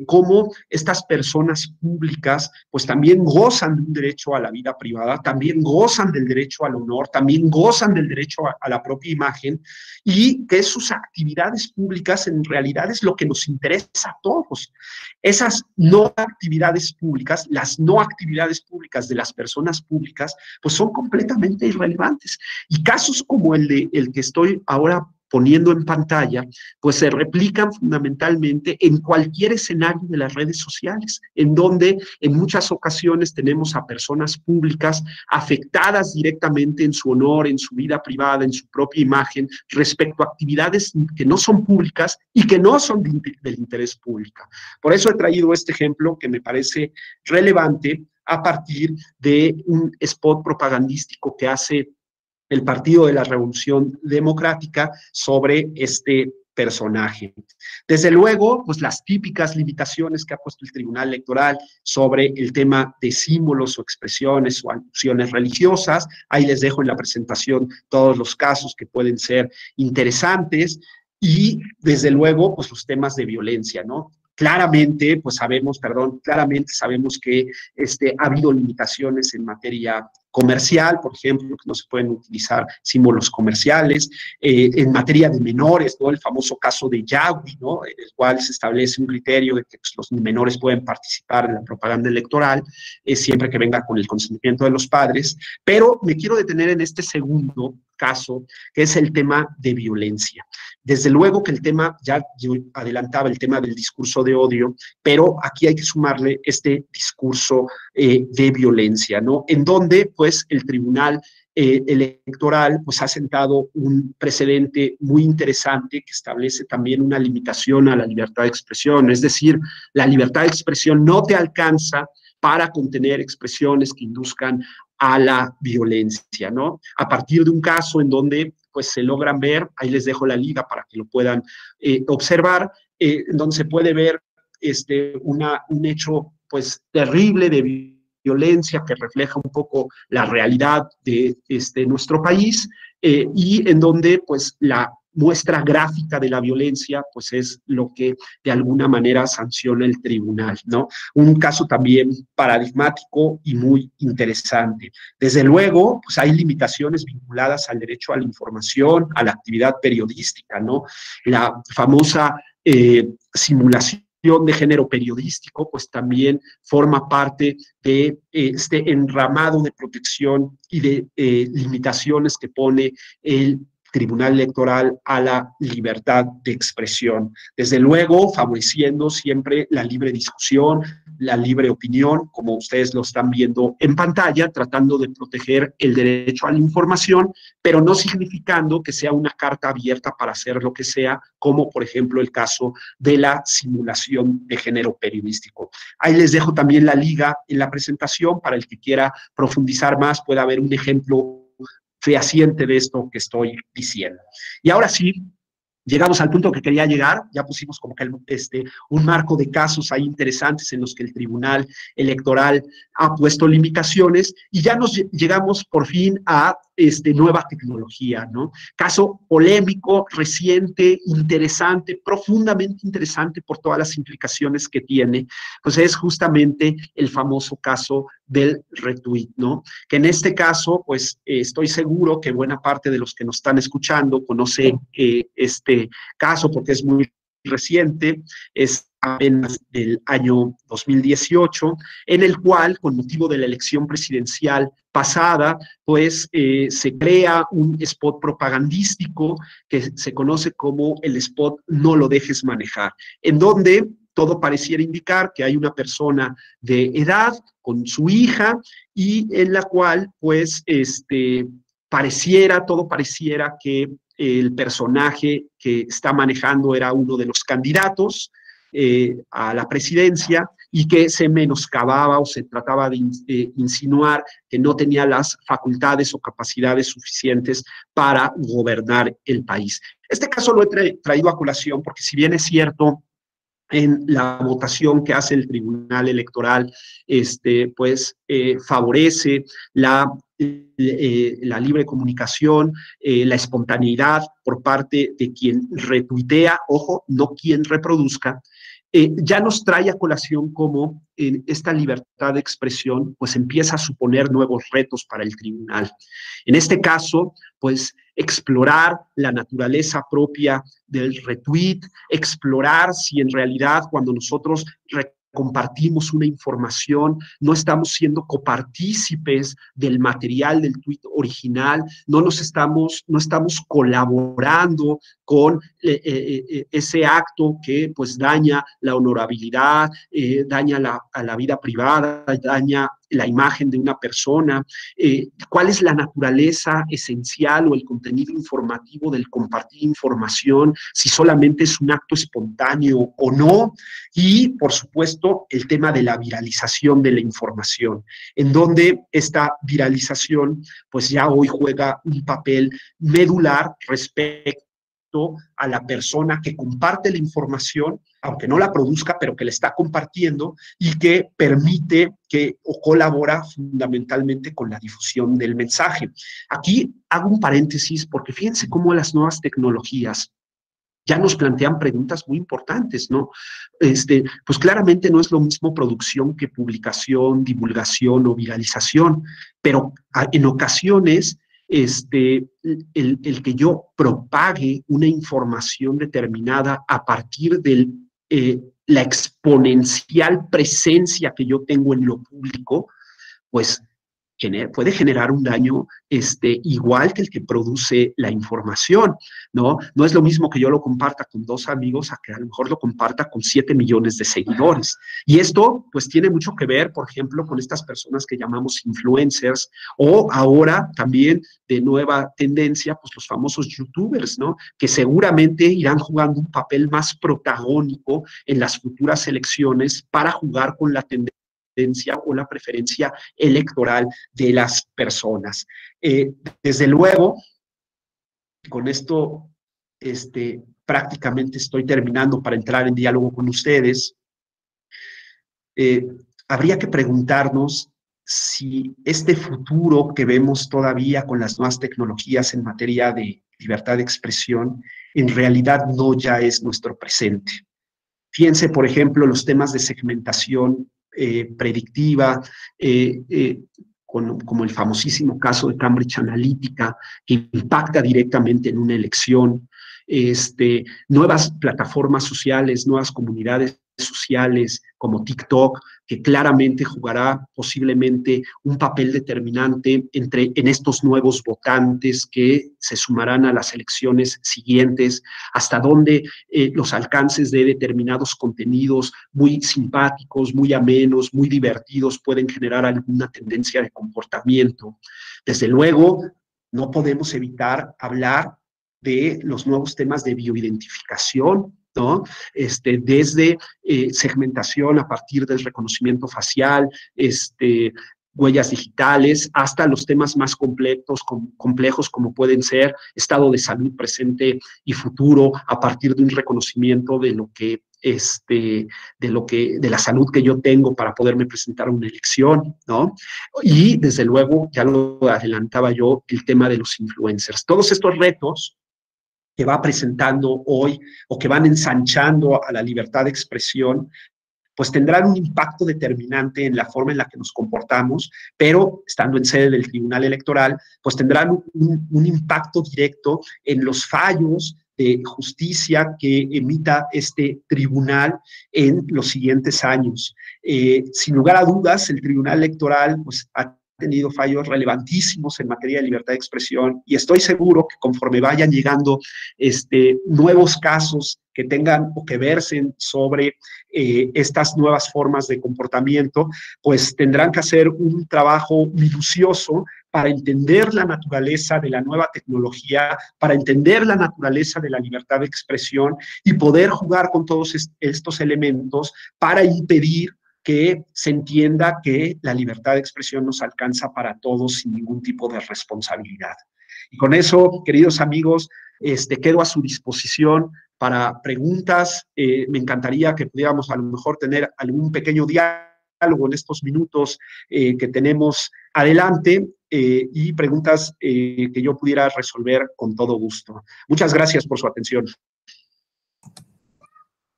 cómo estas personas públicas pues también gozan de un derecho a la vida privada, también gozan del derecho al honor, también gozan del derecho a la propia imagen, y que sus actividades públicas en realidad es lo que nos interesa a todos. Esas no actividades públicas, las no actividades públicas de las personas públicas, pues son completamente irrelevantes. Y casos como el que estoy ahora poniendo en pantalla, pues se replican fundamentalmente en cualquier escenario de las redes sociales, en donde en muchas ocasiones tenemos a personas públicas afectadas directamente en su honor, en su vida privada, en su propia imagen, respecto a actividades que no son públicas y que no son del interés público. Por eso he traído este ejemplo que me parece relevante a partir de un spot propagandístico que hace el Partido de la Revolución Democrática sobre este personaje. Desde luego, pues las típicas limitaciones que ha puesto el Tribunal Electoral sobre el tema de símbolos o expresiones o alusiones religiosas. Ahí les dejo en la presentación todos los casos que pueden ser interesantes y, desde luego, pues los temas de violencia, ¿no? Claramente, pues claramente sabemos que ha habido limitaciones en materia comercial, por ejemplo, que no se pueden utilizar símbolos comerciales, en materia de menores, ¿no? El famoso caso de Yagüi, ¿no? En el cual se establece un criterio de que pues, los menores pueden participar en la propaganda electoral, siempre que venga con el consentimiento de los padres, pero me quiero detener en este segundo caso, que es el tema de violencia. Desde luego que el tema, ya yo adelantaba el tema del discurso de odio, pero aquí hay que sumarle este discurso de violencia, ¿no? En donde, pues, el Tribunal Electoral, pues, ha sentado un precedente muy interesante que establece también una limitación a la libertad de expresión, es decir, la libertad de expresión no te alcanza para contener expresiones que induzcan a la violencia, ¿no? A partir de un caso en donde pues se logran ver, ahí les dejo la liga para que lo puedan observar, en donde se puede ver un hecho pues terrible de violencia que refleja un poco la realidad de nuestro país y en donde pues la muestra gráfica de la violencia, pues es lo que de alguna manera sanciona el tribunal, ¿no? Un caso también paradigmático y muy interesante. Desde luego, pues hay limitaciones vinculadas al derecho a la información, a la actividad periodística, ¿no? La famosa simulación de género periodístico, pues también forma parte de este enramado de protección y de limitaciones que pone el Tribunal Electoral a la libertad de expresión. Desde luego, favoreciendo siempre la libre discusión, la libre opinión, como ustedes lo están viendo en pantalla, tratando de proteger el derecho a la información, pero no significando que sea una carta abierta para hacer lo que sea, como por ejemplo el caso de la simulación de género periodístico. Ahí les dejo también la liga en la presentación para el que quiera profundizar más, pueda haber un ejemplo fehaciente de esto que estoy diciendo. Y ahora sí, llegamos al punto que quería llegar, ya pusimos como que un marco de casos ahí interesantes en los que el Tribunal Electoral ha puesto limitaciones y ya llegamos por fin a nueva tecnología, ¿no? Caso polémico, reciente, interesante, profundamente interesante por todas las implicaciones que tiene, pues es justamente el famoso caso del retweet, ¿no? Que en este caso, pues estoy seguro que buena parte de los que nos están escuchando conoce este caso porque es muy reciente, es apenas del año 2018, en el cual, con motivo de la elección presidencial pasada, pues se crea un spot propagandístico que se conoce como el spot No lo dejes manejar, en donde todo pareciera indicar que hay una persona de edad con su hija y en la cual, pues, todo pareciera que el personaje que está manejando era uno de los candidatos a la presidencia y que se menoscababa o se trataba de insinuar que no tenía las facultades o capacidades suficientes para gobernar el país. Este caso lo he traído a colación porque, si bien es cierto, en la votación que hace el Tribunal Electoral, pues favorece la libre comunicación, la espontaneidad por parte de quien retuitea, ojo, no quien reproduzca, ya nos trae a colación cómo esta libertad de expresión pues empieza a suponer nuevos retos para el tribunal. En este caso, pues explorar la naturaleza propia del retweet, explorar si en realidad cuando nosotros compartimos una información, no estamos siendo copartícipes del material del tweet original, no estamos colaborando con ese acto que pues daña la honorabilidad, daña a la vida privada, daña la imagen de una persona, cuál es la naturaleza esencial o el contenido informativo del compartir información, si solamente es un acto espontáneo o no, y por supuesto el tema de la viralización de la información, en donde esta viralización pues ya hoy juega un papel medular respecto a la persona que comparte la información, aunque no la produzca, pero que la está compartiendo y que permite o colabora fundamentalmente con la difusión del mensaje. Aquí hago un paréntesis porque fíjense cómo las nuevas tecnologías ya nos plantean preguntas muy importantes, ¿no? Pues claramente no es lo mismo producción que publicación, divulgación o viralización, pero en ocasiones el que yo propague una información determinada a partir de la exponencial presencia que yo tengo en lo público, pues puede generar un daño igual que el que produce la información, ¿no? No es lo mismo que yo lo comparta con 2 amigos a que a lo mejor lo comparta con 7 millones de seguidores. Y esto, pues, tiene mucho que ver, por ejemplo, con estas personas que llamamos influencers o ahora también de nueva tendencia, pues, los famosos youtubers, ¿no? Que seguramente irán jugando un papel más protagónico en las futuras elecciones para jugar con la tendencia o la preferencia electoral de las personas. Desde luego, con esto prácticamente estoy terminando para entrar en diálogo con ustedes. Habría que preguntarnos si este futuro que vemos todavía con las nuevas tecnologías en materia de libertad de expresión, en realidad no ya es nuestro presente. Fíjense, por ejemplo, los temas de segmentación predictiva, como el famosísimo caso de Cambridge Analytica, que impacta directamente en una elección, nuevas plataformas sociales, nuevas comunidades sociales como TikTok, que claramente jugará posiblemente un papel determinante en estos nuevos votantes que se sumarán a las elecciones siguientes, hasta donde los alcances de determinados contenidos muy simpáticos, muy amenos, muy divertidos pueden generar alguna tendencia de comportamiento. Desde luego, no podemos evitar hablar de los nuevos temas de bioidentificación, ¿no? Desde segmentación a partir del reconocimiento facial, huellas digitales, hasta los temas más complejos como pueden ser estado de salud presente y futuro a partir de un reconocimiento de la salud que yo tengo para poderme presentar a una elección, ¿no? Y desde luego, ya lo adelantaba yo, el tema de los influencers. Todos estos retos que va presentando hoy o que van ensanchando a la libertad de expresión, pues tendrán un impacto determinante en la forma en la que nos comportamos, pero estando en sede del Tribunal Electoral, pues tendrán un impacto directo en los fallos de justicia que emita este tribunal en los siguientes años. Sin lugar a dudas, el Tribunal Electoral pues, ha tenido fallos relevantísimos en materia de libertad de expresión y estoy seguro que conforme vayan llegando nuevos casos que tengan o que versen sobre estas nuevas formas de comportamiento, pues tendrán que hacer un trabajo minucioso para entender la naturaleza de la nueva tecnología, para entender la naturaleza de la libertad de expresión y poder jugar con todos estos elementos para impedir que se entienda que la libertad de expresión nos alcanza para todos sin ningún tipo de responsabilidad. Y con eso, queridos amigos, quedo a su disposición para preguntas. Me encantaría que pudiéramos a lo mejor tener algún pequeño diálogo en estos minutos que tenemos adelante y preguntas que yo pudiera resolver con todo gusto. Muchas gracias por su atención.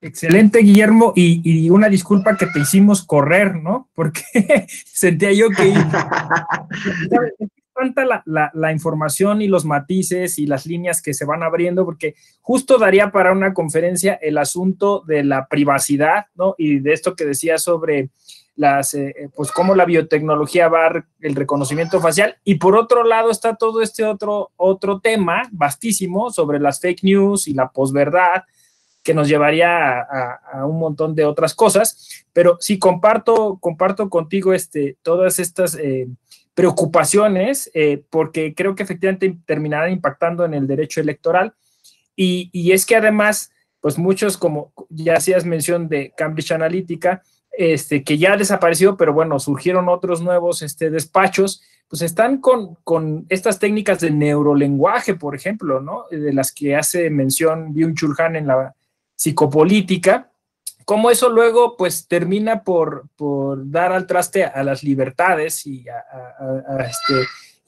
Excelente, Guillermo, y una disculpa que te hicimos correr, ¿no? Porque sentía yo que es tanta la información y los matices y las líneas que se van abriendo, porque justo daría para una conferencia el asunto de la privacidad, ¿no? Y de esto que decía sobre pues cómo la biotecnología va a el reconocimiento facial, y por otro lado está todo otro tema vastísimo sobre las fake news y la posverdad, que nos llevaría a un montón de otras cosas, pero sí comparto contigo todas estas preocupaciones, porque creo que efectivamente terminarán impactando en el derecho electoral, y es que además, pues muchos, como ya hacías mención de Cambridge Analytica, que ya desapareció, pero bueno, surgieron otros nuevos despachos, pues están con estas técnicas de neurolenguaje, por ejemplo, ¿no? De las que hace mención Byung-Chul Han en la psicopolítica, cómo eso luego pues termina por dar al traste a las libertades y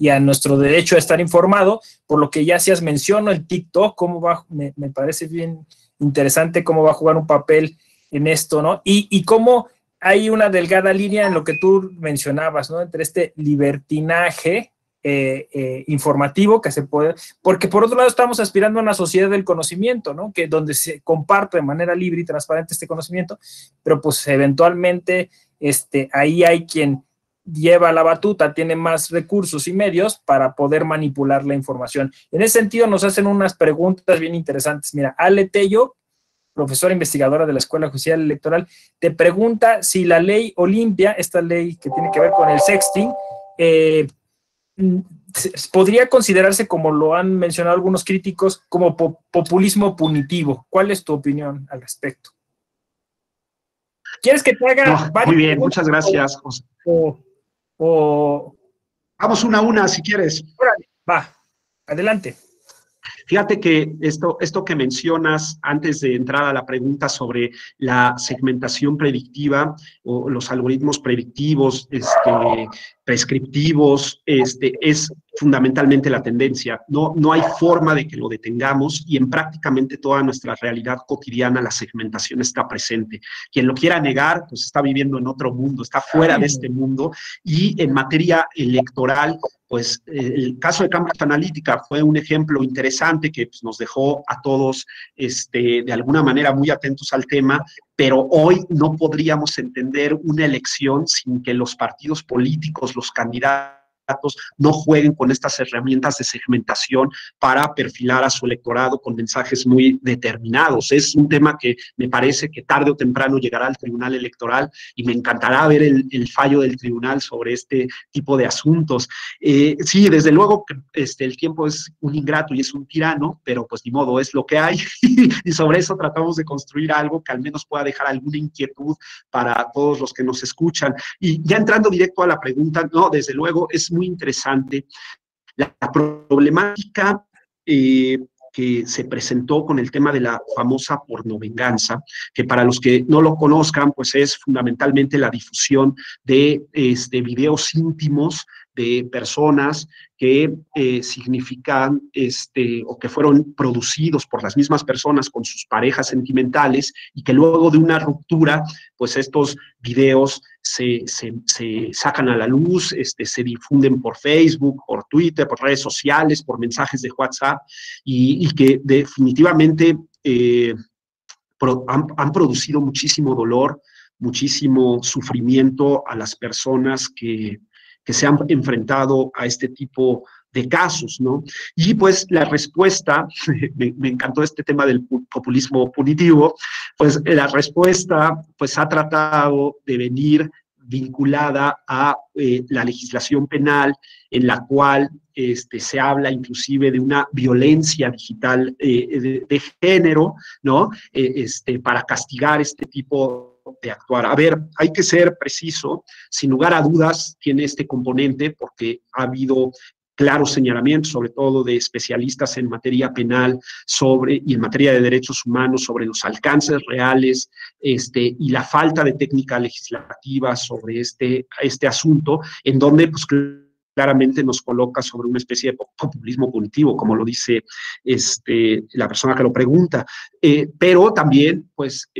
a nuestro derecho a estar informado, por lo que ya hacías mención, el TikTok, cómo me parece bien interesante cómo va a jugar un papel en esto, ¿no? Y cómo hay una delgada línea en lo que tú mencionabas, ¿no? Entre este libertinaje informativo que se puede, porque por otro lado estamos aspirando a una sociedad del conocimiento, ¿no? Que donde se comparte de manera libre y transparente este conocimiento, pero pues eventualmente ahí hay quien lleva la batuta, tiene más recursos y medios para poder manipular la información. En ese sentido nos hacen unas preguntas bien interesantes. Mira, Ale Tello, profesora investigadora de la Escuela Judicial Electoral, te pregunta si la ley Olimpia, esta ley que tiene que ver con el sexting, podría considerarse, como lo han mencionado algunos críticos, como populismo punitivo. ¿Cuál es tu opinión al respecto? ¿Quieres que te haga varias muy bien, muchas gracias, José. Vamos una a una, si quieres. Órale, va, adelante. Fíjate que esto que mencionas antes de entrar a la pregunta sobre la segmentación predictiva o los algoritmos predictivos, prescriptivos, es fundamentalmente la tendencia. No hay forma de que lo detengamos y en prácticamente toda nuestra realidad cotidiana la segmentación está presente. Quien lo quiera negar, pues está viviendo en otro mundo, está fuera de este mundo, y en materia electoral, pues el caso de Cambridge Analytica fue un ejemplo interesante que pues, nos dejó a todos de alguna manera muy atentos al tema, pero hoy no podríamos entender una elección sin que los partidos políticos, los candidatos, no jueguen con estas herramientas de segmentación para perfilar a su electorado con mensajes muy determinados. Es un tema que me parece que tarde o temprano llegará al Tribunal Electoral y me encantará ver el fallo del tribunal sobre este tipo de asuntos. Sí, desde luego que el tiempo es un ingrato y es un tirano, pero pues ni modo, es lo que hay y sobre eso tratamos de construir algo que al menos pueda dejar alguna inquietud para todos los que nos escuchan. Y ya entrando directo a la pregunta, no, desde luego es muy interesante la problemática que se presentó con el tema de la famosa pornovenganza, que para los que no lo conozcan, pues es fundamentalmente la difusión de videos íntimos de personas que significan, o que fueron producidos por las mismas personas con sus parejas sentimentales y que luego de una ruptura, pues estos videos se sacan a la luz, se difunden por Facebook, por Twitter, por redes sociales, por mensajes de WhatsApp y que definitivamente han producido muchísimo dolor, muchísimo sufrimiento a las personas que se han enfrentado a este tipo de casos, ¿no? Y pues la respuesta, me encantó este tema del populismo punitivo, pues la respuesta pues ha tratado de venir vinculada a la legislación penal en la cual se habla inclusive de una violencia digital de género, ¿no? Para castigar este tipo de actuar. A ver, hay que ser preciso, sin lugar a dudas tiene este componente porque ha habido claros señalamientos, sobre todo de especialistas en materia penal y en materia de derechos humanos sobre los alcances reales y la falta de técnica legislativa sobre este asunto, en donde pues claramente nos coloca sobre una especie de populismo punitivo, como lo dice la persona que lo pregunta. Pero también, pues,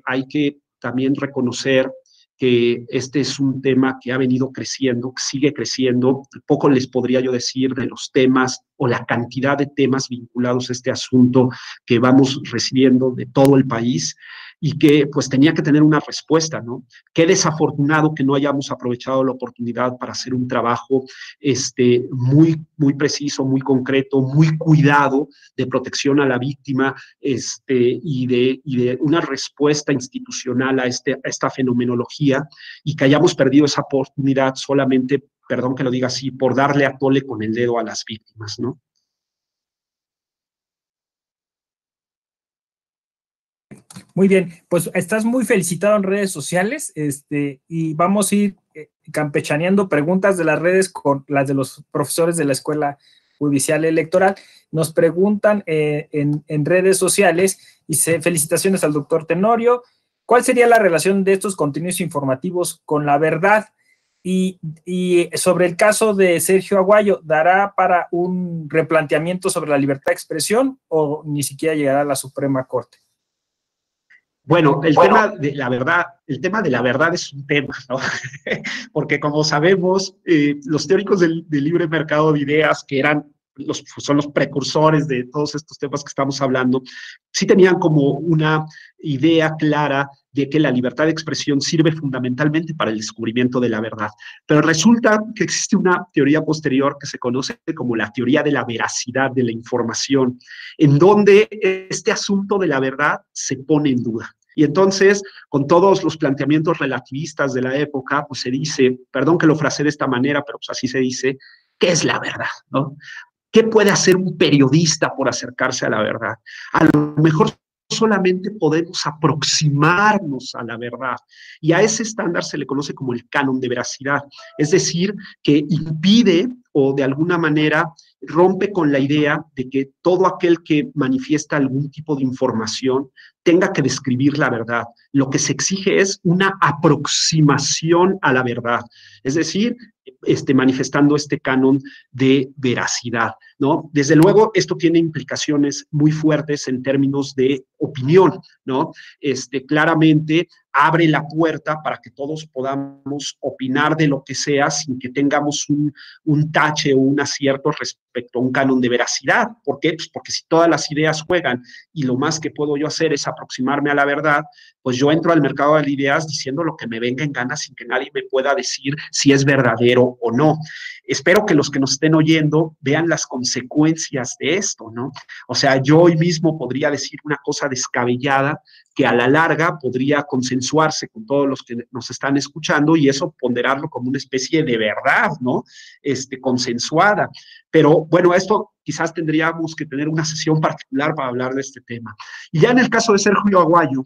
hay que también reconocer que este es un tema que ha venido creciendo, que sigue creciendo. Poco les podría yo decir de los temas o la cantidad de temas vinculados a este asunto que vamos recibiendo de todo el país y que pues tenía que tener una respuesta, ¿no? Qué desafortunado que no hayamos aprovechado la oportunidad para hacer un trabajo muy, muy preciso, muy concreto, muy cuidado de protección a la víctima y de una respuesta institucional a esta fenomenología y que hayamos perdido esa oportunidad solamente, perdón que lo diga así, por darle a tole con el dedo a las víctimas, ¿no? Muy bien, pues estás muy felicitado en redes sociales, y vamos a ir campechaneando preguntas de las redes con las de los profesores de la Escuela Judicial Electoral. Nos preguntan en redes sociales, y felicitaciones al doctor Tenorio, ¿cuál sería la relación de estos contenidos informativos con la verdad? Y sobre el caso de Sergio Aguayo, ¿dará para un replanteamiento sobre la libertad de expresión o ni siquiera llegará a la Suprema Corte? Bueno, el tema de la verdad es un tema, ¿no? Porque como sabemos, los teóricos del libre mercado de ideas, que son los precursores de todos estos temas que estamos hablando, sí tenían como una idea clara de que la libertad de expresión sirve fundamentalmente para el descubrimiento de la verdad. Pero resulta que existe una teoría posterior que se conoce como la teoría de la veracidad de la información, en donde este asunto de la verdad se pone en duda. Y entonces, con todos los planteamientos relativistas de la época, pues se dice, perdón que lo frasee de esta manera, pero pues así se dice, ¿qué es la verdad? ¿No? ¿Qué puede hacer un periodista por acercarse a la verdad? A lo mejor solamente podemos aproximarnos a la verdad. Y a ese estándar se le conoce como el canon de veracidad. Es decir, que impide o de alguna manera rompe con la idea de que todo aquel que manifiesta algún tipo de información tenga que describir la verdad. Lo que se exige es una aproximación a la verdad. Es decir, manifestando este canon de veracidad, ¿no? Desde luego, esto tiene implicaciones muy fuertes en términos de opinión, ¿no? Claramente abre la puerta para que todos podamos opinar de lo que sea sin que tengamos un tache o un acierto respecto a un canon de veracidad. ¿Por qué? Pues porque si todas las ideas juegan y lo más que puedo yo hacer es aproximarme a la verdad, pues yo entro al mercado de ideas diciendo lo que me venga en gana sin que nadie me pueda decir si es verdadero o no. Espero que los que nos estén oyendo vean las consecuencias de esto, ¿no? O sea, yo hoy mismo podría decir una cosa descabellada que a la larga podría consensuarse con todos los que nos están escuchando y eso ponderarlo como una especie de verdad, ¿no? Consensuada. Pero bueno, esto quizás tendríamos que tener una sesión particular para hablar de este tema. Y ya en el caso de Sergio Aguayo,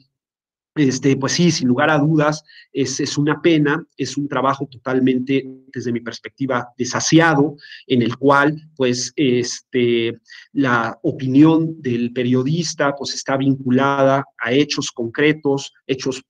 pues sí, sin lugar a dudas, es una pena, es un trabajo totalmente, desde mi perspectiva, desasiado, en el cual, pues, la opinión del periodista, pues, está vinculada a hechos concretos, hechos,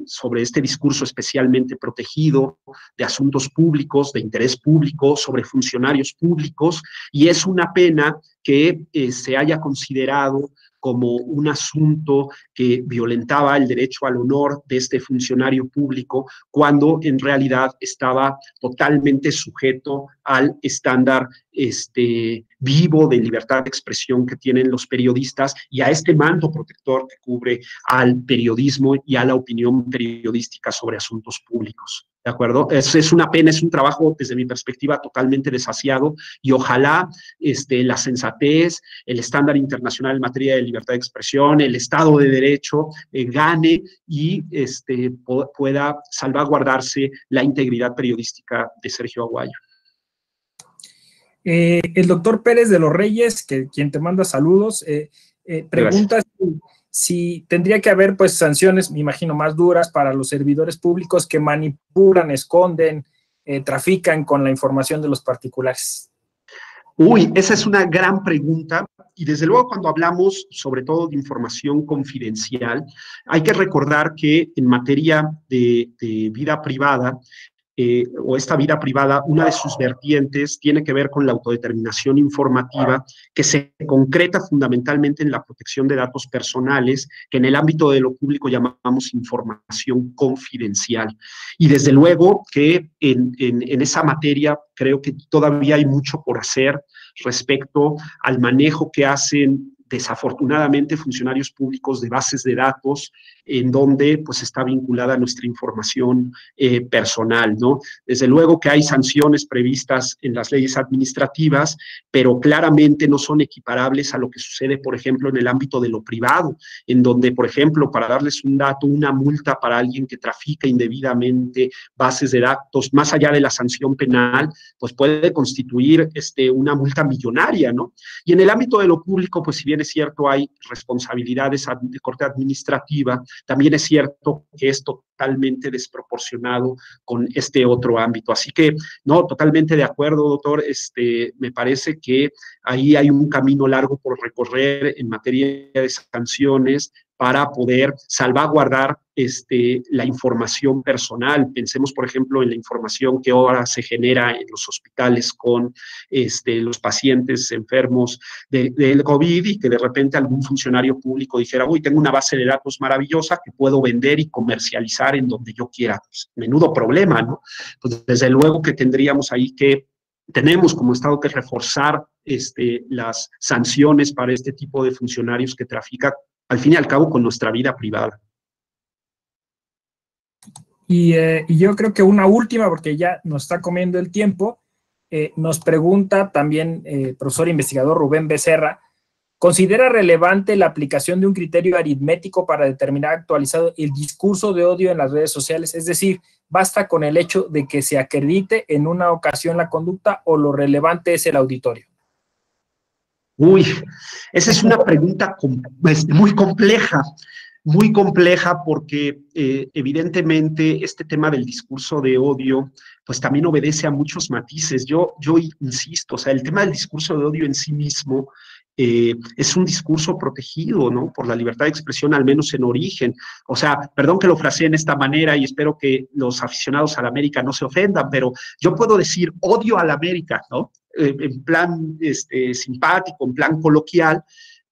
sobre este discurso especialmente protegido, de asuntos públicos, de interés público, sobre funcionarios públicos, y es una pena que se haya considerado como un asunto que violentaba el derecho al honor de este funcionario público, cuando en realidad estaba totalmente sujeto al estándar vivo de libertad de expresión que tienen los periodistas y a este manto protector que cubre al periodismo y a la opinión periodística sobre asuntos públicos. ¿De acuerdo? Es una pena, es un trabajo desde mi perspectiva totalmente desasiado y ojalá la sensatez, el estándar internacional en materia de libertad de expresión, el Estado de Derecho gane y pueda salvaguardarse la integridad periodística de Sergio Aguayo. El doctor Pérez de los Reyes, quien te manda saludos, pregunta si tendría que haber pues sanciones, me imagino, más duras para los servidores públicos que manipulan, esconden, trafican con la información de los particulares. Uy, esa es una gran pregunta y desde luego cuando hablamos sobre todo de información confidencial, hay que recordar que en materia de vida privada, o esta vida privada, una de sus vertientes tiene que ver con la autodeterminación informativa que se concreta fundamentalmente en la protección de datos personales, que en el ámbito de lo público llamamos información confidencial. Y desde luego que en esa materia creo que todavía hay mucho por hacer respecto al manejo que hacen desafortunadamente funcionarios públicos de bases de datos en donde pues está vinculada nuestra información personal, ¿no? Desde luego que hay sanciones previstas en las leyes administrativas, pero claramente no son equiparables a lo que sucede, por ejemplo, en el ámbito de lo privado, en donde, por ejemplo, para darles un dato, una multa para alguien que trafica indebidamente bases de datos, más allá de la sanción penal, pues puede constituir una multa millonaria, ¿no? Y en el ámbito de lo público, pues si bien es cierto, hay responsabilidades de corte administrativa, también es cierto que es totalmente desproporcionado con este otro ámbito. Así que, no, totalmente de acuerdo, doctor. Me parece que ahí hay un camino largo por recorrer en materia de sanciones para poder salvaguardar la información personal. Pensemos, por ejemplo, en la información que ahora se genera en los hospitales con los pacientes enfermos del COVID y que de repente algún funcionario público dijera, uy, tengo una base de datos maravillosa que puedo vender y comercializar en donde yo quiera. Pues, menudo problema, ¿no? Pues desde luego que tendríamos ahí tenemos como Estado que reforzar las sanciones para este tipo de funcionarios que trafican, al fin y al cabo, con nuestra vida privada. Y yo creo que una última, porque ya nos está comiendo el tiempo, nos pregunta también profesor investigador Rubén Becerra, ¿considera relevante la aplicación de un criterio aritmético para determinar actualizado el discurso de odio en las redes sociales? Es decir, ¿basta con el hecho de que se acredite en una ocasión la conducta o lo relevante es el auditorio? Uy, esa es una pregunta muy compleja porque evidentemente este tema del discurso de odio pues también obedece a muchos matices. Yo insisto, o sea, el tema del discurso de odio en sí mismo es un discurso protegido, ¿no? Por la libertad de expresión, al menos en origen. O sea, perdón que lo fraseé en esta manera y espero que los aficionados a la América no se ofendan, pero yo puedo decir odio a la América, ¿no? En plan simpático, en plan coloquial,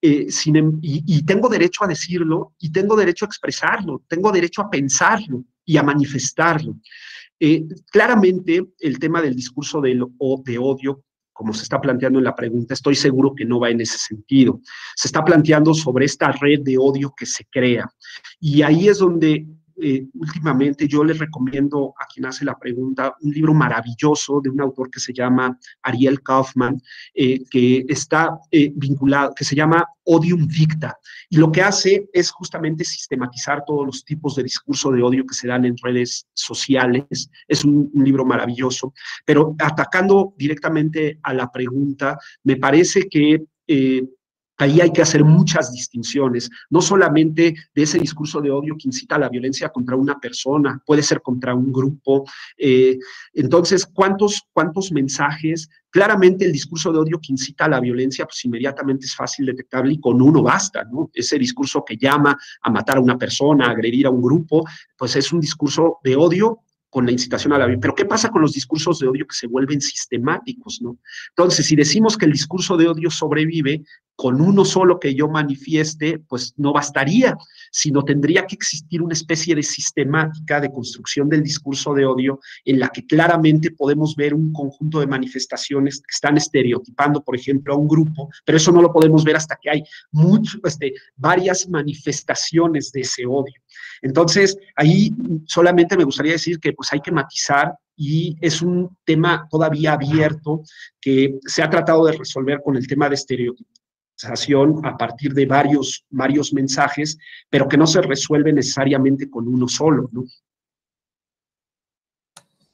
y tengo derecho a decirlo, y tengo derecho a expresarlo, tengo derecho a pensarlo y a manifestarlo. Claramente, el tema del discurso de odio, como se está planteando en la pregunta, estoy seguro que no va en ese sentido. Se está planteando sobre esta red de odio que se crea. Y ahí es donde últimamente yo les recomiendo a quien hace la pregunta un libro maravilloso de un autor que se llama Ariel Kaufman, que está vinculado, que se llama Odium Dicta, y lo que hace es justamente sistematizar todos los tipos de discurso de odio que se dan en redes sociales. Es un libro maravilloso, pero atacando directamente a la pregunta, me parece que ahí hay que hacer muchas distinciones, no solamente de ese discurso de odio que incita a la violencia contra una persona, puede ser contra un grupo. Entonces, ¿cuántos mensajes? Claramente el discurso de odio que incita a la violencia, pues inmediatamente es fácil detectable y con uno basta, ¿no? Ese discurso que llama a matar a una persona, a agredir a un grupo, pues es un discurso de odio con la incitación a la violencia. Pero ¿qué pasa con los discursos de odio que se vuelven sistemáticos, ¿no? Entonces, si decimos que el discurso de odio sobrevive, con uno solo que yo manifieste, pues no bastaría, sino tendría que existir una especie de sistemática de construcción del discurso de odio en la que claramente podemos ver un conjunto de manifestaciones que están estereotipando, por ejemplo, a un grupo, pero eso no lo podemos ver hasta que hay varias manifestaciones de ese odio. Entonces, ahí solamente me gustaría decir que pues hay que matizar y es un tema todavía abierto que se ha tratado de resolver con el tema de estereotipación a partir de varios mensajes, pero que no se resuelve necesariamente con uno solo, ¿no?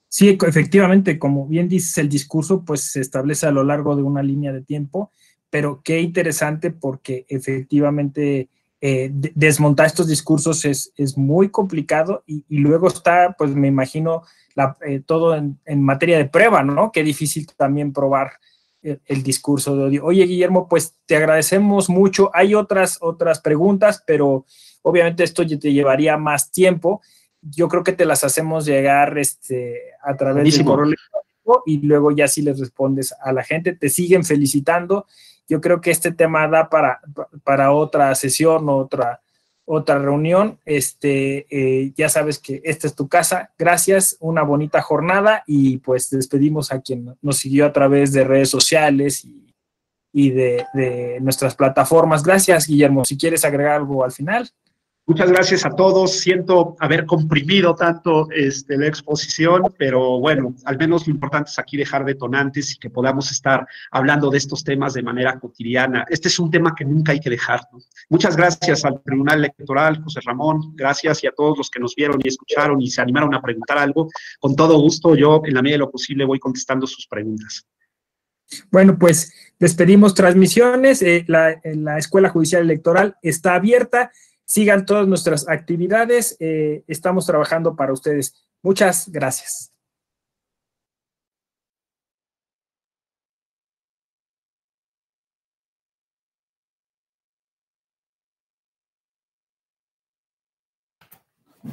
Sí, efectivamente, como bien dices, el discurso pues se establece a lo largo de una línea de tiempo, pero qué interesante porque efectivamente desmontar estos discursos es muy complicado y luego está, pues me imagino, todo en materia de prueba, ¿no? Qué difícil también probar el discurso de odio. Oye, Guillermo, pues te agradecemos mucho. Hay otras preguntas, pero obviamente esto te llevaría más tiempo. Yo creo que te las hacemos llegar a través Buenísimo. del correo electrónico y luego ya sí les respondes a la gente. Te siguen felicitando. Yo creo que este tema da para otra sesión, otra reunión. Ya sabes que esta es tu casa. Gracias, una bonita jornada y pues despedimos a quien nos siguió a través de redes sociales y de nuestras plataformas. Gracias, Guillermo. Si quieres agregar algo al final. Muchas gracias a todos. Siento haber comprimido tanto la exposición, pero bueno, al menos lo importante es aquí dejar detonantes y que podamos estar hablando de estos temas de manera cotidiana. Este es un tema que nunca hay que dejar, ¿no? Muchas gracias al Tribunal Electoral, José Ramón, gracias y a todos los que nos vieron y escucharon y se animaron a preguntar algo. Con todo gusto, yo en la medida de lo posible voy contestando sus preguntas. Bueno, pues despedimos transmisiones. La Escuela Judicial Electoral está abierta. Sigan todas nuestras actividades. Estamos trabajando para ustedes. Muchas gracias.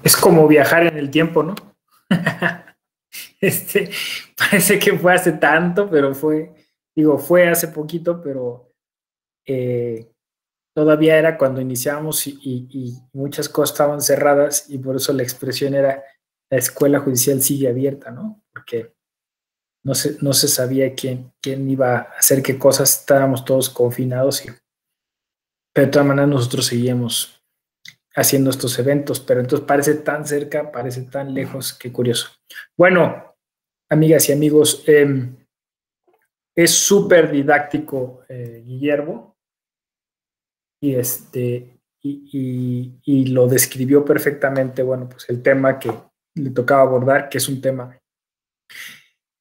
Es como viajar en el tiempo, ¿no? Parece que fue hace tanto, pero fue hace poquito, pero todavía era cuando iniciamos y muchas cosas estaban cerradas y por eso la expresión era la escuela judicial sigue abierta, ¿no? Porque no se sabía quién iba a hacer qué cosas, estábamos todos confinados, pero de todas maneras nosotros seguíamos haciendo estos eventos, pero entonces parece tan cerca, parece tan lejos, qué curioso. Bueno, amigas y amigos, es súper didáctico Guillermo y y lo describió perfectamente, bueno, pues el tema que le tocaba abordar, que es un tema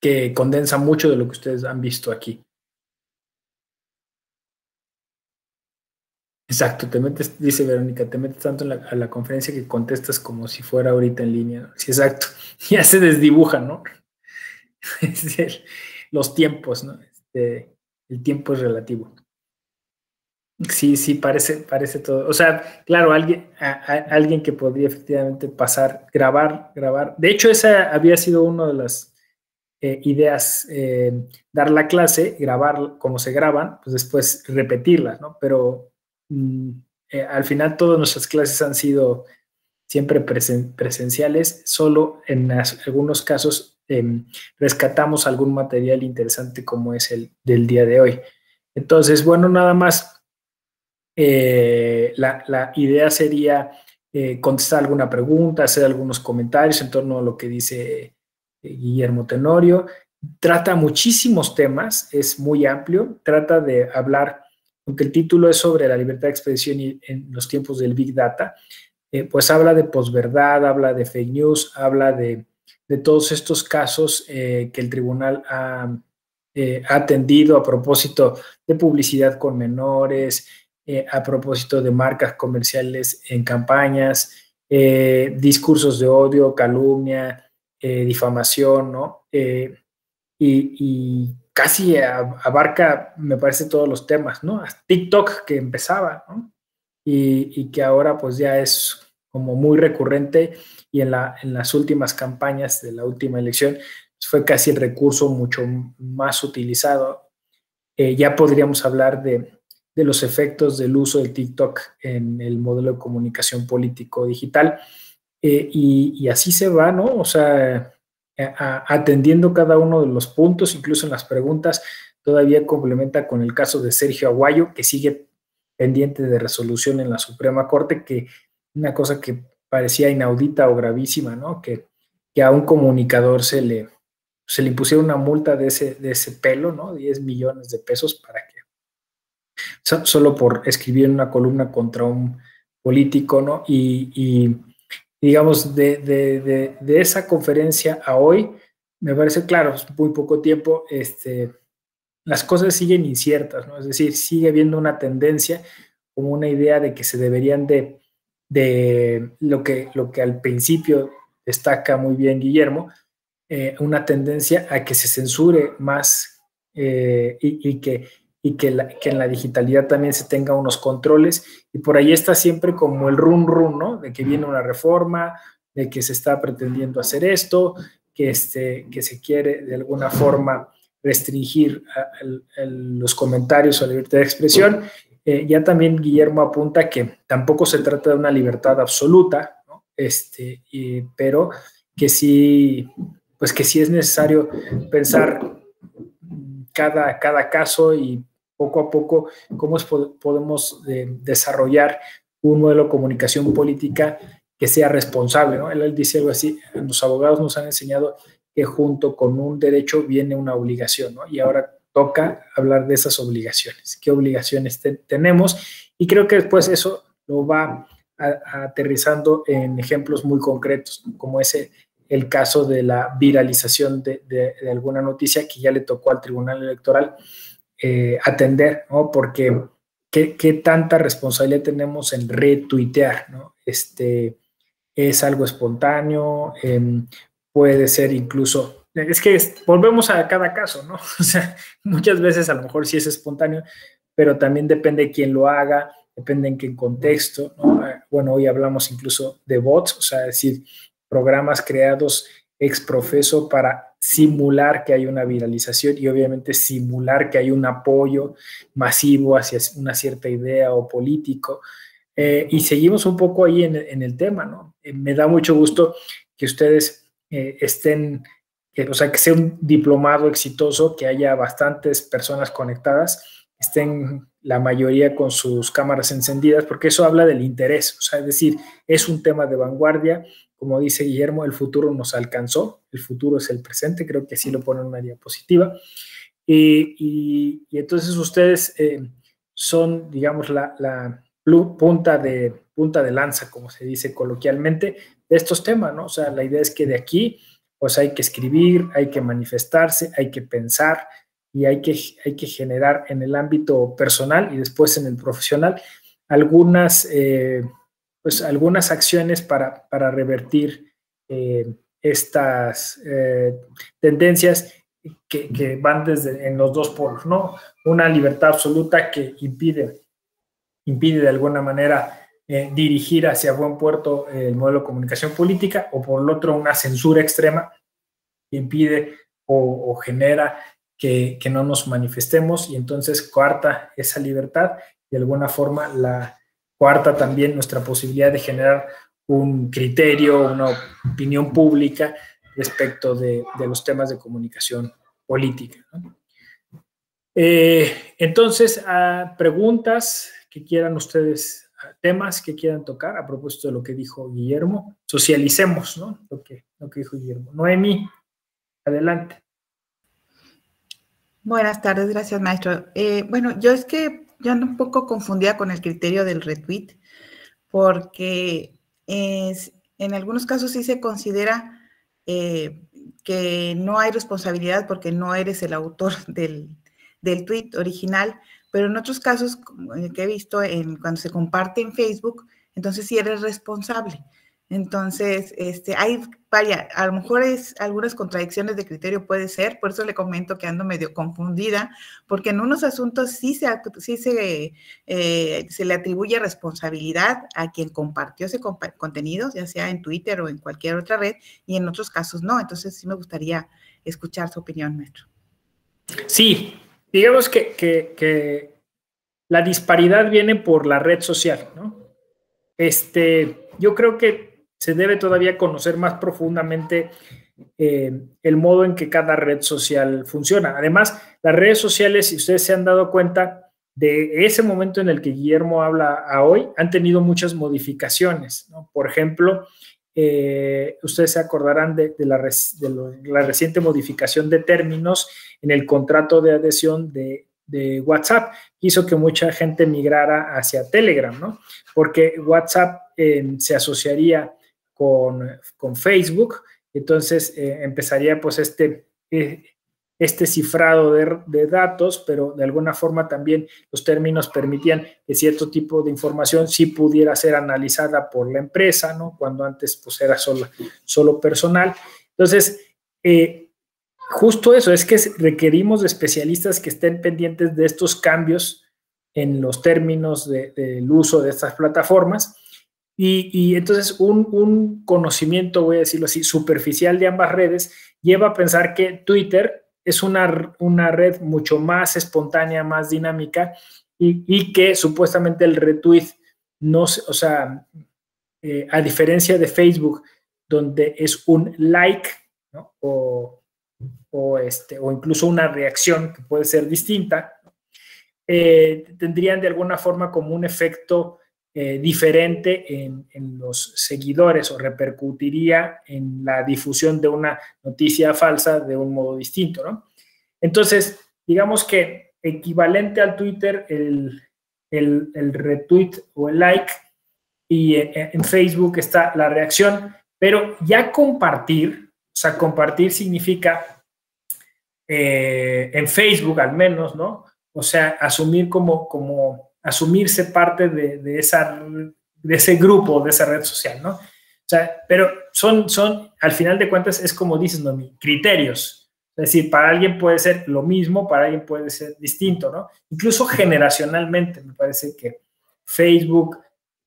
que condensa mucho de lo que ustedes han visto aquí. Exacto, dice Verónica, te metes tanto a la conferencia que contestas como si fuera ahorita en línea, ¿no? Sí, exacto. Ya se desdibujan, ¿no? Los tiempos, ¿no? El tiempo es relativo. Sí, parece todo. O sea, claro, alguien que podría efectivamente pasar, grabar. De hecho, esa había sido una de las ideas, dar la clase, grabar como se graban, pues después repetirlas, ¿no? Pero al final todas nuestras clases han sido siempre presenciales, solo en algunos casos rescatamos algún material interesante como es el del día de hoy. Entonces, bueno, nada más la idea sería contestar alguna pregunta, hacer algunos comentarios en torno a lo que dice Guillermo Tenorio. Trata muchísimos temas, es muy amplio, trata de hablar, aunque el título es sobre la libertad de expresión en los tiempos del Big Data, pues habla de posverdad, habla de fake news, habla de todos estos casos que el tribunal ha ha atendido a propósito de publicidad con menores, a propósito de marcas comerciales en campañas, discursos de odio, calumnia, difamación, ¿no? Y casi abarca, me parece, todos los temas, ¿no? TikTok, que empezaba, ¿no? Y que ahora pues ya es como muy recurrente, y en las últimas campañas de la última elección pues fue casi el recurso mucho más utilizado. Ya podríamos hablar de los efectos del uso del TikTok en el modelo de comunicación político digital, y así se va, ¿no? O sea, atendiendo cada uno de los puntos, incluso en las preguntas, todavía complementa con el caso de Sergio Aguayo, que sigue pendiente de resolución en la Suprema Corte, que una cosa que parecía inaudita o gravísima, ¿no? Que a un comunicador se le impusiera una multa de ese pelo, ¿no? 10 millones de pesos para que, solo por escribir en una columna contra un político, ¿no? Y digamos, de esa conferencia a hoy, me parece, claro, es muy poco tiempo, las cosas siguen inciertas, ¿no? Es decir, sigue habiendo una tendencia, como una idea de que se deberían de lo que al principio destaca muy bien Guillermo, una tendencia a que se censure más, y que en la digitalidad también se tenga unos controles, y por ahí está siempre como el run, ¿no? De que viene una reforma, de que se está pretendiendo hacer esto, que se quiere de alguna forma restringir los comentarios o la libertad de expresión. Ya también Guillermo apunta que tampoco se trata de una libertad absoluta, ¿no? Pero que sí, pues que sí es necesario pensar cada caso, y poco a poco cómo podemos desarrollar un modelo de comunicación política que sea responsable, ¿no? Él dice algo así: los abogados nos han enseñado que junto con un derecho viene una obligación, ¿no? Y ahora toca hablar de esas obligaciones. ¿Qué obligaciones tenemos? Y creo que después eso lo va aterrizando en ejemplos muy concretos, como el caso de la viralización de alguna noticia que ya le tocó al Tribunal Electoral atender, ¿no? Porque ¿qué tanta responsabilidad tenemos en retuitear, ¿no? Es algo espontáneo, puede ser incluso, es que volvemos a cada caso, ¿no? O sea, muchas veces a lo mejor sí es espontáneo, pero también depende de quién lo haga, depende en qué contexto, ¿no? Bueno, hoy hablamos incluso de bots, o sea, es decir, programas creados ex profeso para simular que hay una viralización, y obviamente simular que hay un apoyo masivo hacia una cierta idea o político. Y seguimos un poco ahí en el tema, ¿no? Me da mucho gusto que ustedes estén, o sea, que sea un diplomado exitoso, que haya bastantes personas conectadas, estén la mayoría con sus cámaras encendidas, porque eso habla del interés, o sea, es decir, es un tema de vanguardia. Como dice Guillermo, el futuro nos alcanzó, el futuro es el presente, creo que así lo pone en una diapositiva. Y entonces ustedes son, digamos, la punta de lanza, como se dice coloquialmente, de estos temas, ¿no? O sea, la idea es que de aquí, pues hay que escribir, hay que manifestarse, hay que pensar, y hay que generar en el ámbito personal y después en el profesional algunas acciones para revertir estas tendencias que van en los dos polos, ¿no? Una libertad absoluta que impide de alguna manera dirigir hacia buen puerto el modelo de comunicación política, o por el otro una censura extrema que impide o genera que no nos manifestemos, y entonces coarta esa libertad, y de alguna forma la coarta también nuestra posibilidad de generar un criterio, una opinión pública respecto de los temas de comunicación política, ¿no? Entonces, preguntas que quieran ustedes, temas que quieran tocar a propósito de lo que dijo Guillermo. Socialicemos, ¿no? Lo que dijo Guillermo. Noemí, adelante. Buenas tardes, gracias, maestro. Bueno, yo ando un poco confundida con el criterio del retweet, porque en algunos casos sí se considera que que no hay responsabilidad porque no eres el autor del tweet original, pero en otros casos que he visto cuando se comparte en Facebook, entonces sí eres responsable. Entonces, vaya, a lo mejor algunas contradicciones de criterio puede ser, por eso le comento que ando medio confundida, porque en unos asuntos sí se le atribuye responsabilidad a quien compartió ese contenido, ya sea en Twitter o en cualquier otra red, y en otros casos no. Entonces sí me gustaría escuchar su opinión, maestro. Sí, digamos que la disparidad viene por la red social, ¿no? Yo creo que se debe todavía conocer más profundamente el modo en que cada red social funciona. Además, las redes sociales, si ustedes se han dado cuenta, de ese momento en el que Guillermo habla a hoy, han tenido muchas modificaciones, ¿no? Por ejemplo, ustedes se acordarán de la reciente modificación de términos en el contrato de adhesión de WhatsApp, hizo que mucha gente migrara hacia Telegram, ¿no? Porque WhatsApp se asociaría con Facebook, entonces empezaría pues este cifrado de datos, pero de alguna forma también los términos permitían que cierto tipo de información sí pudiera ser analizada por la empresa, ¿no? Cuando antes pues era solo personal. Entonces, justo eso, es que requerimos de especialistas que estén pendientes de estos cambios en los términos del uso de estas plataformas y entonces un conocimiento, voy a decirlo así, superficial de ambas redes lleva a pensar que Twitter es una red mucho más espontánea, más dinámica y que supuestamente el retweet no, o sea, a diferencia de Facebook, donde es un like, ¿no? o incluso una reacción que puede ser distinta, tendrían de alguna forma como un efecto diferente en los seguidores o repercutiría en la difusión de una noticia falsa de un modo distinto, ¿no? Entonces, digamos que equivalente al Twitter, el retweet o el like, y en Facebook está la reacción, pero ya compartir, o sea, compartir significa en Facebook al menos, ¿no? O sea, asumir asumirse parte de ese grupo, de esa red social, ¿no? O sea, pero son al final de cuentas, es como dices, ¿no? Criterios. Es decir, para alguien puede ser lo mismo, para alguien puede ser distinto, ¿no? Incluso generacionalmente, me parece que Facebook,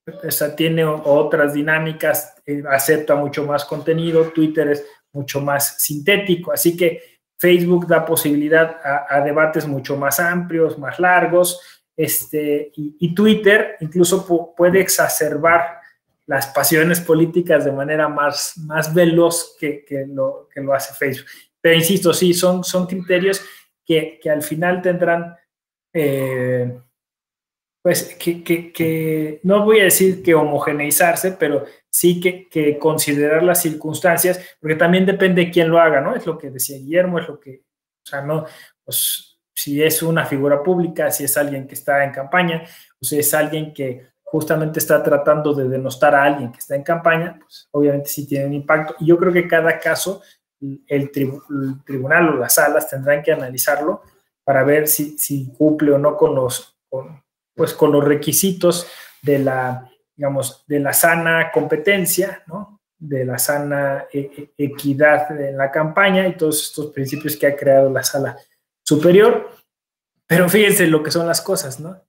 o sea, tiene otras dinámicas, acepta mucho más contenido, Twitter es mucho más sintético, así que Facebook da posibilidad a debates mucho más amplios, más largos, y Twitter incluso puede exacerbar las pasiones políticas de manera más veloz que lo hace Facebook. Pero insisto, sí, son criterios que al final tendrán, pues, que no voy a decir que homogeneizarse, pero sí que considerar las circunstancias, porque también depende de quién lo haga, ¿no? Es lo que decía Guillermo, es lo que, o sea, no, pues, si es una figura pública, si es alguien que está en campaña, o si es alguien que justamente está tratando de denostar a alguien que está en campaña, pues obviamente sí tiene un impacto. Y yo creo que cada caso, el tribunal o las salas tendrán que analizarlo para ver si cumple o no con los requisitos de la sana competencia, ¿no? De la sana equidad en la campaña y todos estos principios que ha creado la sala superior. Pero fíjense lo que son las cosas, ¿no?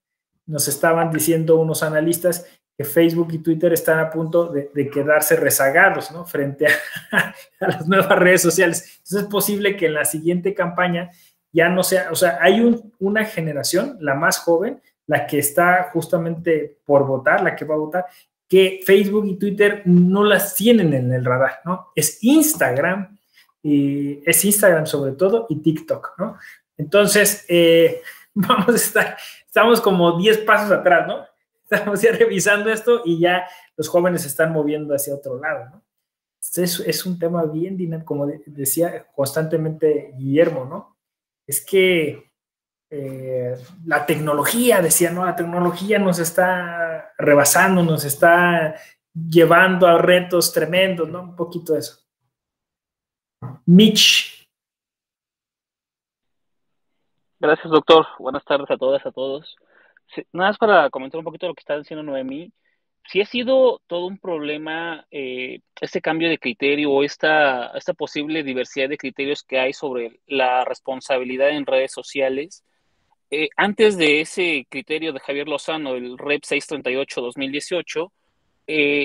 Nos estaban diciendo unos analistas que Facebook y Twitter están a punto de quedarse rezagados, ¿no? Frente a las nuevas redes sociales. Entonces es posible que en la siguiente campaña ya no sea, o sea, hay una generación, la más joven, la que está justamente por votar, la que va a votar, que Facebook y Twitter no las tienen en el radar, ¿no? Es Instagram sobre todo, y TikTok, ¿no? Entonces, estamos como 10 pasos atrás, ¿no? Estamos ya revisando esto y ya los jóvenes se están moviendo hacia otro lado, ¿no? Es un tema bien dinámico, como decía constantemente Guillermo, ¿no? Es que la tecnología, decía, ¿no? La tecnología nos está rebasando, nos está llevando a retos tremendos, ¿no? Un poquito de eso. Mitch. Gracias, doctor. Buenas tardes a todas, a todos. Sí, nada más para comentar un poquito lo que está diciendo Noemí. Sí ha sido todo un problema este cambio de criterio o esta posible diversidad de criterios que hay sobre la responsabilidad en redes sociales. Antes de ese criterio de Javier Lozano, el REP 638-2018,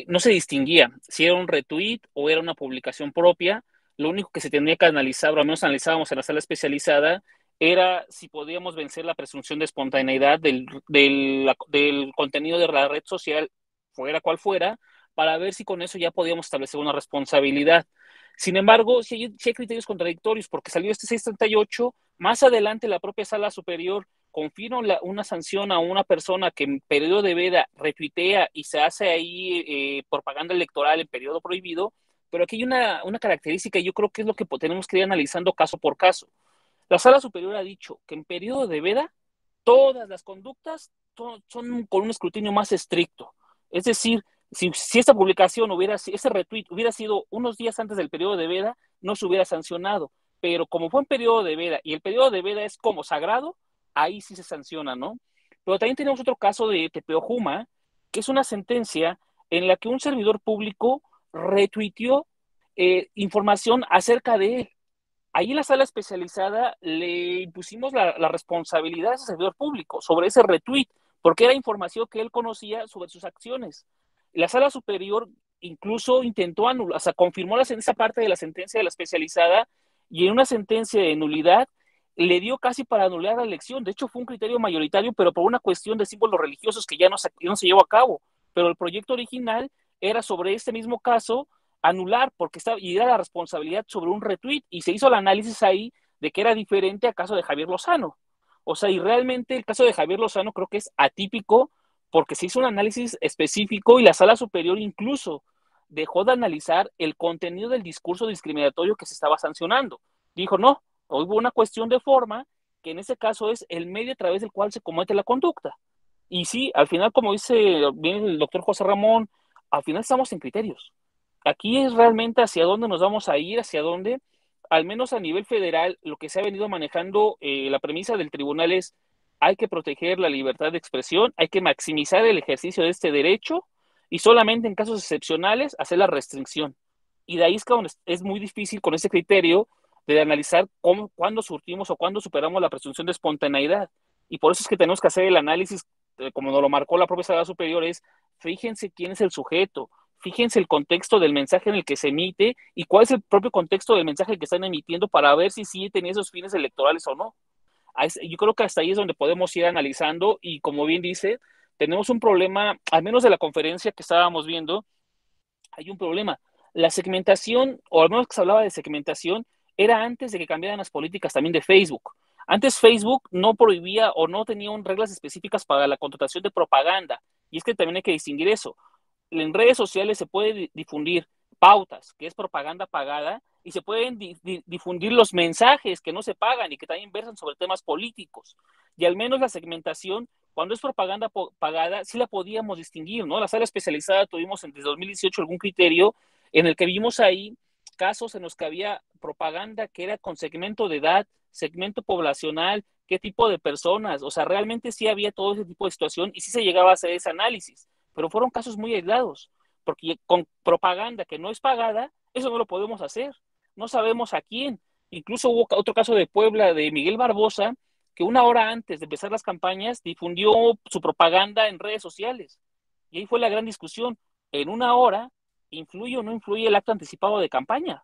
no se distinguía si era un retweet o era una publicación propia. Lo único que se tenía que analizar, o al menos analizábamos en la sala especializada, era si podíamos vencer la presunción de espontaneidad del contenido de la red social, fuera cual fuera, para ver si con eso ya podíamos establecer una responsabilidad. Sin embargo, sí hay criterios contradictorios, porque salió este 638, más adelante la propia sala superior confirma una sanción a una persona que en periodo de veda retuitea y se hace ahí propaganda electoral en periodo prohibido, pero aquí hay una característica y yo creo que es lo que tenemos que ir analizando caso por caso. La sala superior ha dicho que en periodo de veda todas las conductas son con un escrutinio más estricto. Es decir, si esta publicación ese retweet hubiera sido unos días antes del periodo de veda, no se hubiera sancionado. Pero como fue en periodo de veda y el periodo de veda es como sagrado, ahí sí se sanciona, ¿no? Pero también tenemos otro caso de Tepeojuma, que es una sentencia en la que un servidor público retuiteó información acerca de él. Ahí en la sala especializada le impusimos la responsabilidad a ese servidor público sobre ese retweet, porque era información que él conocía sobre sus acciones. La sala superior incluso intentó anular, o sea, confirmó esa parte de la sentencia de la especializada y en una sentencia de nulidad le dio casi para anular la elección. De hecho, fue un criterio mayoritario, pero por una cuestión de símbolos religiosos que ya no se llevó a cabo. Pero el proyecto original era sobre este mismo caso anular porque y era la responsabilidad sobre un retweet y se hizo el análisis ahí de que era diferente al caso de Javier Lozano. O sea, y realmente el caso de Javier Lozano creo que es atípico porque se hizo un análisis específico y la sala superior incluso dejó de analizar el contenido del discurso discriminatorio que se estaba sancionando. Dijo, no, hubo una cuestión de forma que en ese caso es el medio a través del cual se comete la conducta. Y sí, al final, como dice bien el doctor José Ramón, al final estamos en criterios. Aquí es realmente hacia dónde nos vamos a ir, hacia dónde, al menos a nivel federal, lo que se ha venido manejando, la premisa del tribunal es hay que proteger la libertad de expresión, hay que maximizar el ejercicio de este derecho y solamente en casos excepcionales hacer la restricción. Y de ahí es que es muy difícil con ese criterio de analizar cuándo surtimos o cuándo superamos la presunción de espontaneidad. Y por eso es que tenemos que hacer el análisis, como nos lo marcó la propia sala superior, es fíjense quién es el sujeto, fíjense el contexto del mensaje en el que se emite y cuál es el propio contexto del mensaje que están emitiendo para ver si sí tenía esos fines electorales o no. Yo creo que hasta ahí es donde podemos ir analizando y como bien dice, tenemos un problema, al menos de la conferencia que estábamos viendo, hay un problema. La segmentación, o al menos que se hablaba de segmentación, era antes de que cambiaran las políticas también de Facebook. Antes Facebook no prohibía o no tenía reglas específicas para la contratación de propaganda. Y es que también hay que distinguir eso. En redes sociales se puede difundir pautas, que es propaganda pagada, y se pueden difundir los mensajes que no se pagan y que también versan sobre temas políticos. Y al menos la segmentación, cuando es propaganda pagada, sí la podíamos distinguir, ¿no? La sala especializada tuvimos desde 2018 algún criterio en el que vimos ahí casos en los que había propaganda que era con segmento de edad, segmento poblacional, qué tipo de personas, o sea, realmente sí había todo ese tipo de situación y sí se llegaba a hacer ese análisis, pero fueron casos muy aislados, porque con propaganda que no es pagada, eso no lo podemos hacer, no sabemos a quién. Incluso hubo otro caso de Puebla, de Miguel Barbosa, que una hora antes de empezar las campañas difundió su propaganda en redes sociales. Y ahí fue la gran discusión. En una hora, ¿influye o no influye el acto anticipado de campaña?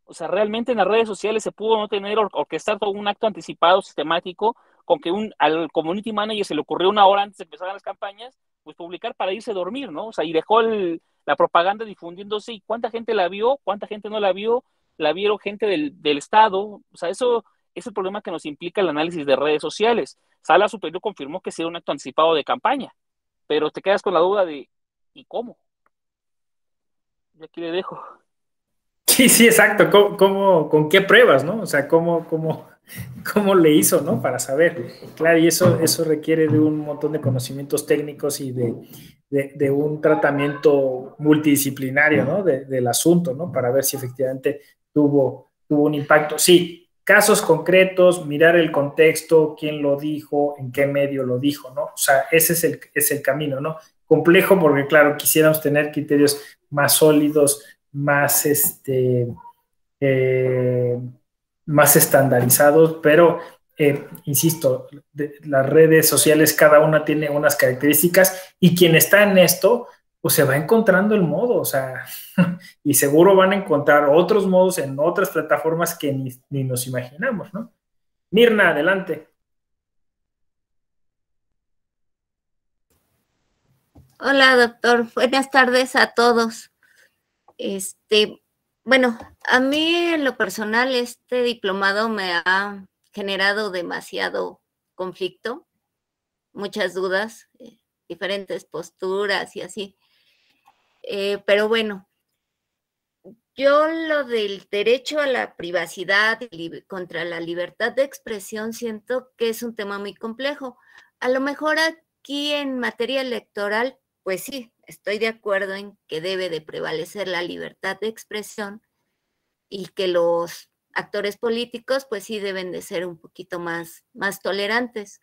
O sea, realmente en las redes sociales se pudo no tener orquestar todo un acto anticipado sistemático con que al community manager se le ocurrió una hora antes de empezar las campañas, pues publicar para irse a dormir, ¿no? O sea, y dejó la propaganda difundiéndose y cuánta gente la vio, cuánta gente no la vieron gente del Estado. O sea, eso es el problema que nos implica el análisis de redes sociales. Sala Superior confirmó que sea un acto anticipado de campaña, pero te quedas con la duda de ¿y cómo? Y aquí le dejo. Sí, exacto. ¿Con qué pruebas, no? O sea, ¿cómo le hizo, no? Para saber. Claro, y eso requiere de un montón de conocimientos técnicos y de un tratamiento multidisciplinario, ¿no? Del asunto, ¿no? Para ver si efectivamente tuvo un impacto. Sí, casos concretos, mirar el contexto, quién lo dijo, en qué medio lo dijo, ¿no? O sea, ese es el camino, ¿no? Complejo porque, claro, quisiéramos tener criterios más sólidos, más, más estandarizados, pero, insisto, las redes sociales, cada una tiene unas características y quien está en esto, pues se va encontrando el modo, o sea, y seguro van a encontrar otros modos en otras plataformas que ni nos imaginamos, ¿no? Mirna, adelante. Hola, doctor. Buenas tardes a todos. Bueno, a mí en lo personal este diplomado me ha generado demasiado conflicto, muchas dudas, diferentes posturas y así. Pero bueno, yo lo del derecho a la privacidad y contra la libertad de expresión siento que es un tema muy complejo. A lo mejor aquí en materia electoral, pues sí, estoy de acuerdo en que debe de prevalecer la libertad de expresión y que los actores políticos, pues sí deben de ser un poquito más tolerantes.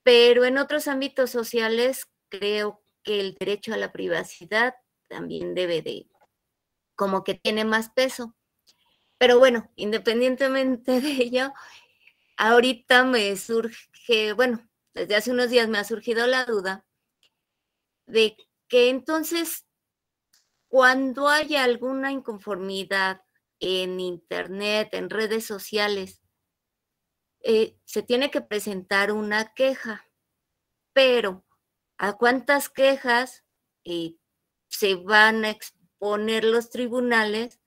Pero en otros ámbitos sociales creo que el derecho a la privacidad también debe de, como que tiene más peso. Pero bueno, independientemente de ello, ahorita me surge, bueno, desde hace unos días me ha surgido la duda de que entonces cuando haya alguna inconformidad en internet, en redes sociales, se tiene que presentar una queja, pero ¿a cuántas quejas se van a exponer los tribunales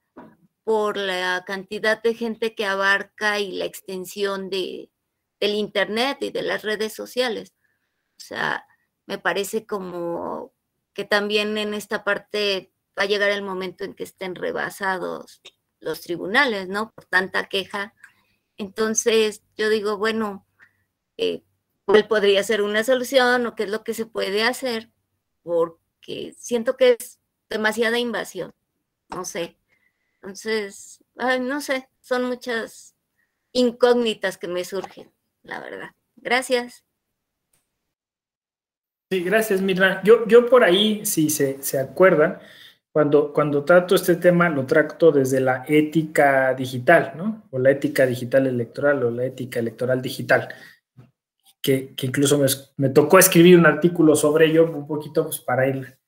por la cantidad de gente que abarca y la extensión del internet y de las redes sociales? O sea, me parece como que también en esta parte va a llegar el momento en que estén rebasados los tribunales, ¿no? Por tanta queja. Entonces, yo digo, bueno, ¿cuál podría ser una solución o qué es lo que se puede hacer? Porque siento que es demasiada invasión, no sé. Entonces, no sé, son muchas incógnitas que me surgen, la verdad. Gracias. Sí, gracias, Mirna. Yo por ahí, si se acuerdan, cuando trato este tema, lo trato desde la ética digital, ¿no? O la ética digital electoral o la ética electoral digital, que incluso me tocó escribir un artículo sobre ello un poquito pues, para ir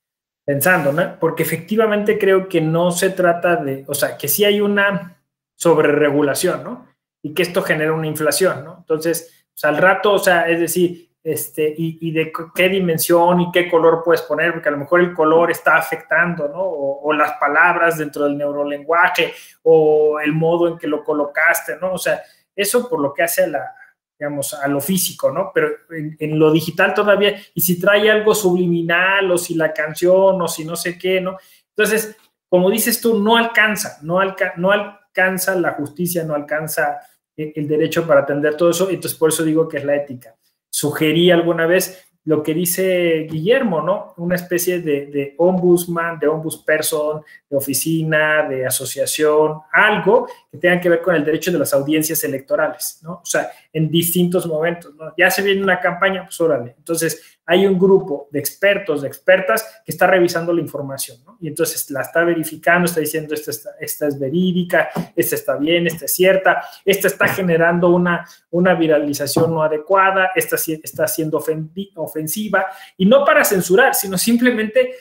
pensando, ¿no? Porque efectivamente creo que no se trata de, o sea, que sí hay una sobreregulación, ¿no? Y que esto genera una inflación, ¿no? Entonces, o sea, al rato, o sea, es decir, y de qué dimensión y qué color puedes poner, porque a lo mejor el color está afectando, ¿no? O las palabras dentro del neurolenguaje, o el modo en que lo colocaste, ¿no? O sea, eso por lo que hace digamos, a lo físico, ¿no? Pero en lo digital todavía, y si trae algo subliminal, o si la canción, o si no sé qué, ¿no? Entonces, como dices tú, no alcanza la justicia, no alcanza el derecho para atender todo eso, entonces por eso digo que es la ética. Sugerí alguna vez lo que dice Guillermo, ¿no? Una especie de ombudsman, de ombudsperson, de oficina, de asociación, algo que tenga que ver con el derecho de las audiencias electorales, ¿no? O sea, en distintos momentos, ¿no? Ya se viene una campaña, pues órale. Entonces, hay un grupo de expertos, de expertas que está revisando la información, ¿no? Y entonces la está verificando, está diciendo esta es verídica, esta está bien, esta es cierta, esta está generando una viralización no adecuada, esta está siendo ofensiva, y no para censurar, sino simplemente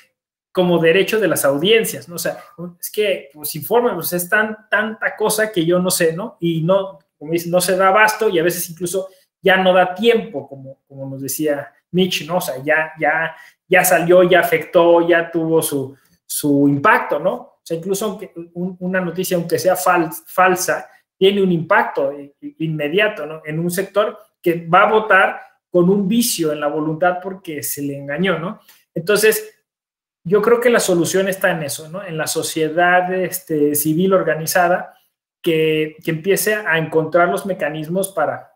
como derecho de las audiencias, ¿no? O sea, es que, pues, informe, pues es tanta cosa que yo no sé, ¿no? Y no, como dicen, no se da abasto y a veces incluso ya no da tiempo, como nos decía Mitch, ¿no? O sea, ya salió, ya afectó, ya tuvo su impacto, ¿no? O sea, incluso aunque una noticia, aunque sea falsa, tiene un impacto inmediato, ¿no? En un sector que va a votar con un vicio en la voluntad porque se le engañó, ¿no? Entonces, yo creo que la solución está en eso, ¿no? En la sociedad civil organizada que empiece a encontrar los mecanismos para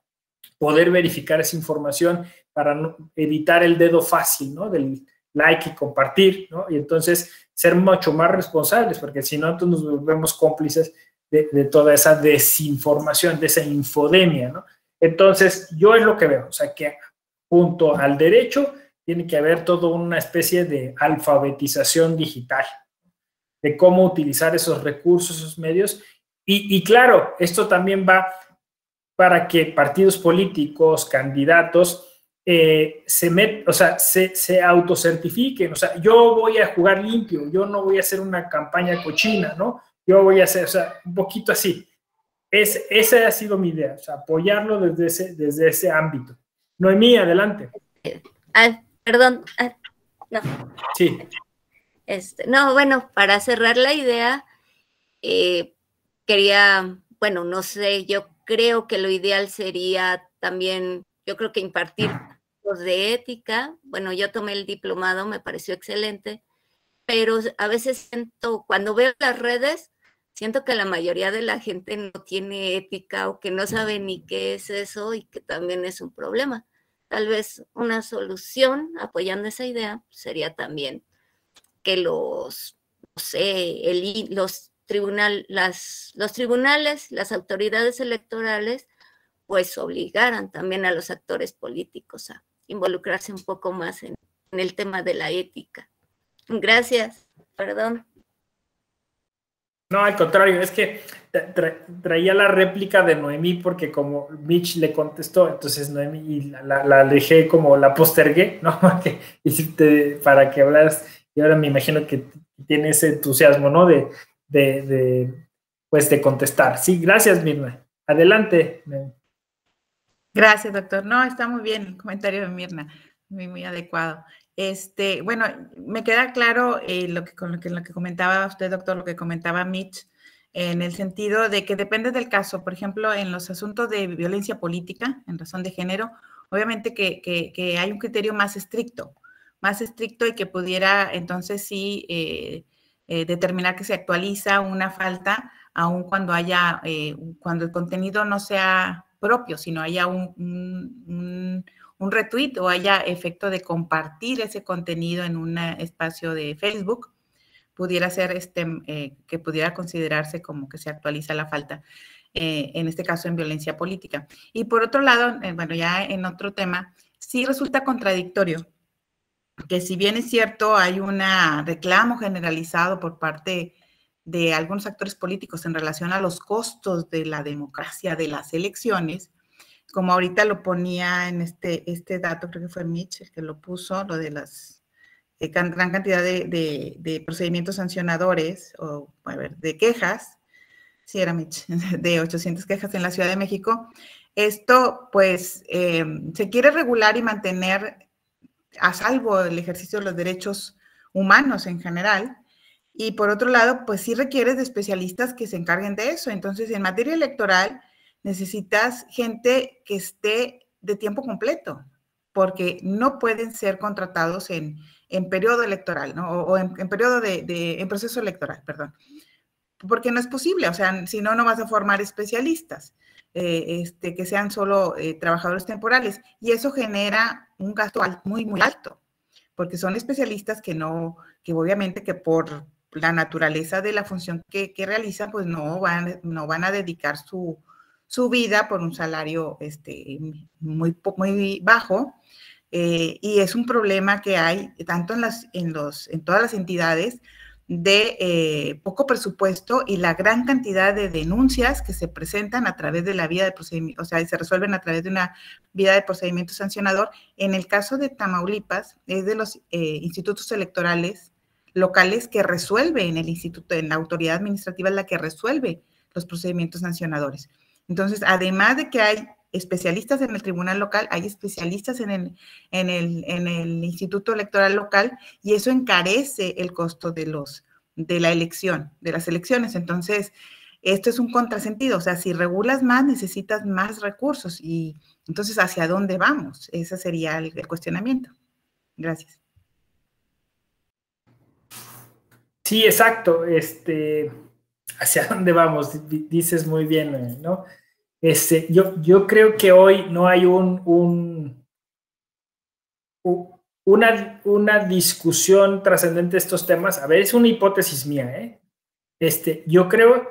poder verificar esa información, para evitar el dedo fácil, ¿no? Del like y compartir, ¿no? Y entonces ser mucho más responsables, porque si no, entonces nos volvemos cómplices de toda esa desinformación, de esa infodemia, ¿no? Entonces, yo es lo que veo, o sea, que junto al derecho tiene que haber toda una especie de alfabetización digital, de cómo utilizar esos recursos, esos medios, y claro, esto también va para que partidos políticos, candidatos, se autocertifiquen, o sea, yo voy a jugar limpio, yo no voy a hacer una campaña cochina, ¿no? Yo voy a hacer, o sea, un poquito así. Esa ha sido mi idea, o sea, apoyarlo desde ese ámbito. Noemí, adelante. Perdón, no. Sí. No, bueno, para cerrar la idea, quería, bueno, no sé, yo creo que lo ideal sería también, yo creo que impartir cursos de ética. Bueno, yo tomé el diplomado, me pareció excelente, pero a veces siento, cuando veo las redes, siento que la mayoría de la gente no tiene ética o que no sabe ni qué es eso y que también es un problema. Tal vez una solución, apoyando esa idea, sería también que los tribunales, las autoridades electorales, pues obligaran también a los actores políticos a involucrarse un poco más en el tema de la ética. Gracias, perdón. No, al contrario, es que traía la réplica de Noemí porque como Mitch le contestó, entonces Noemí y la dejé como la postergué, ¿no? Para que hablaras, y ahora me imagino que tiene ese entusiasmo, ¿no? Pues de contestar. Sí, gracias, Mirna. Adelante. Gracias, doctor. No, está muy bien el comentario de Mirna, muy adecuado. Bueno, me queda claro con lo que comentaba usted, doctor, lo que comentaba Mitch, en el sentido de que depende del caso. Por ejemplo, en los asuntos de violencia política, en razón de género, obviamente que hay un criterio más estricto y que pudiera entonces sí determinar que se actualiza una falta, aun cuando cuando el contenido no sea propio, sino haya un retweet o haya efecto de compartir ese contenido en un espacio de Facebook, pudiera ser que pudiera considerarse como que se actualiza la falta, en este caso en violencia política. Y por otro lado, bueno, ya en otro tema, sí resulta contradictorio que si bien es cierto, hay un reclamo generalizado por parte de algunos actores políticos en relación a los costos de la democracia de las elecciones, como ahorita lo ponía en este dato, creo que fue Mitch el que lo puso, lo de las gran cantidad de procedimientos sancionadores, o a ver, de quejas, sí era Mitch, de 800 quejas en la Ciudad de México. Esto, pues, se quiere regular y mantener a salvo el ejercicio de los derechos humanos en general, y por otro lado, pues sí requieres de especialistas que se encarguen de eso. Entonces, en materia electoral, necesitas gente que esté de tiempo completo, porque no pueden ser contratados en periodo electoral, ¿no? O en periodo en proceso electoral, perdón. Porque no es posible, o sea, si no, no vas a formar especialistas, que sean solo trabajadores temporales, y eso genera un gasto muy alto, porque son especialistas que obviamente que por la naturaleza de la función que realizan, pues no van a dedicar su vida por un salario muy bajo, y es un problema que hay tanto en todas las entidades de poco presupuesto y la gran cantidad de denuncias que se presentan a través de la vía de procedimiento, o sea, se resuelven a través de una vía de procedimiento sancionador. En el caso de Tamaulipas, es de los institutos electorales locales que resuelve en la autoridad administrativa es la que resuelve los procedimientos sancionadores. Entonces, además de que hay especialistas en el tribunal local, hay especialistas en el instituto electoral local, y eso encarece el costo de las elecciones. Entonces, esto es un contrasentido, o sea, si regulas más, necesitas más recursos, y entonces, ¿hacia dónde vamos? Ese sería el cuestionamiento. Gracias. Sí, exacto. ¿Hacia dónde vamos? Dices muy bien, ¿no? Yo creo que hoy no hay una discusión trascendente de estos temas. A ver, es una hipótesis mía, ¿eh? Yo creo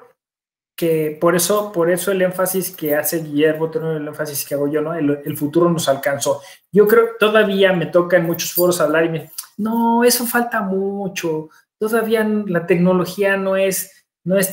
que por eso el énfasis que hace Guillermo, el énfasis que hago yo, ¿no? El futuro nos alcanzó. Yo creo, todavía me toca en muchos foros hablar y me dicen, no, eso falta mucho, todavía la tecnología no es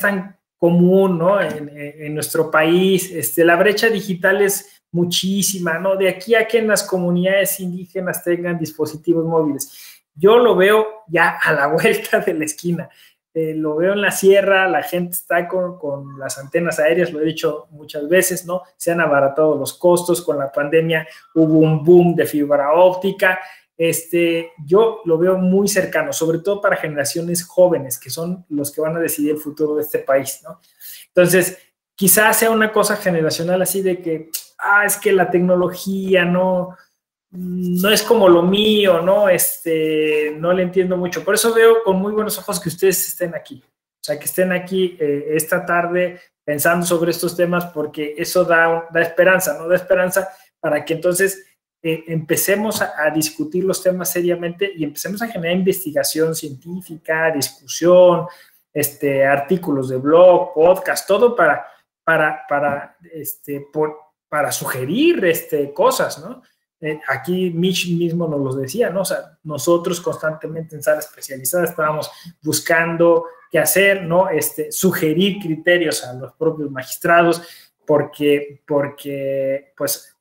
tan común, ¿no? En nuestro país, la brecha digital es muchísima, ¿no? De aquí a que en las comunidades indígenas tengan dispositivos móviles. Yo lo veo ya a la vuelta de la esquina. Lo veo en la sierra, la gente está con las antenas aéreas, lo he dicho muchas veces, ¿no? Se han abaratado los costos, con la pandemia hubo un boom de fibra óptica. Yo lo veo muy cercano, sobre todo para generaciones jóvenes, que son los que van a decidir el futuro de este país, ¿no? Entonces, quizás sea una cosa generacional así de que, es que la tecnología no es como lo mío, ¿no? No le entiendo mucho. Por eso veo con muy buenos ojos que ustedes estén aquí. O sea, que estén aquí esta tarde pensando sobre estos temas, porque eso da esperanza, ¿no? Da esperanza para que entonces empecemos a discutir los temas seriamente y empecemos a generar investigación científica, discusión, artículos de blog, podcast, todo para sugerir cosas, ¿no? Aquí Mitch mismo nos lo decía, ¿no? O sea, nosotros constantemente en sala especializada estábamos buscando qué hacer, ¿no? Sugerir criterios a los propios magistrados, porque pues,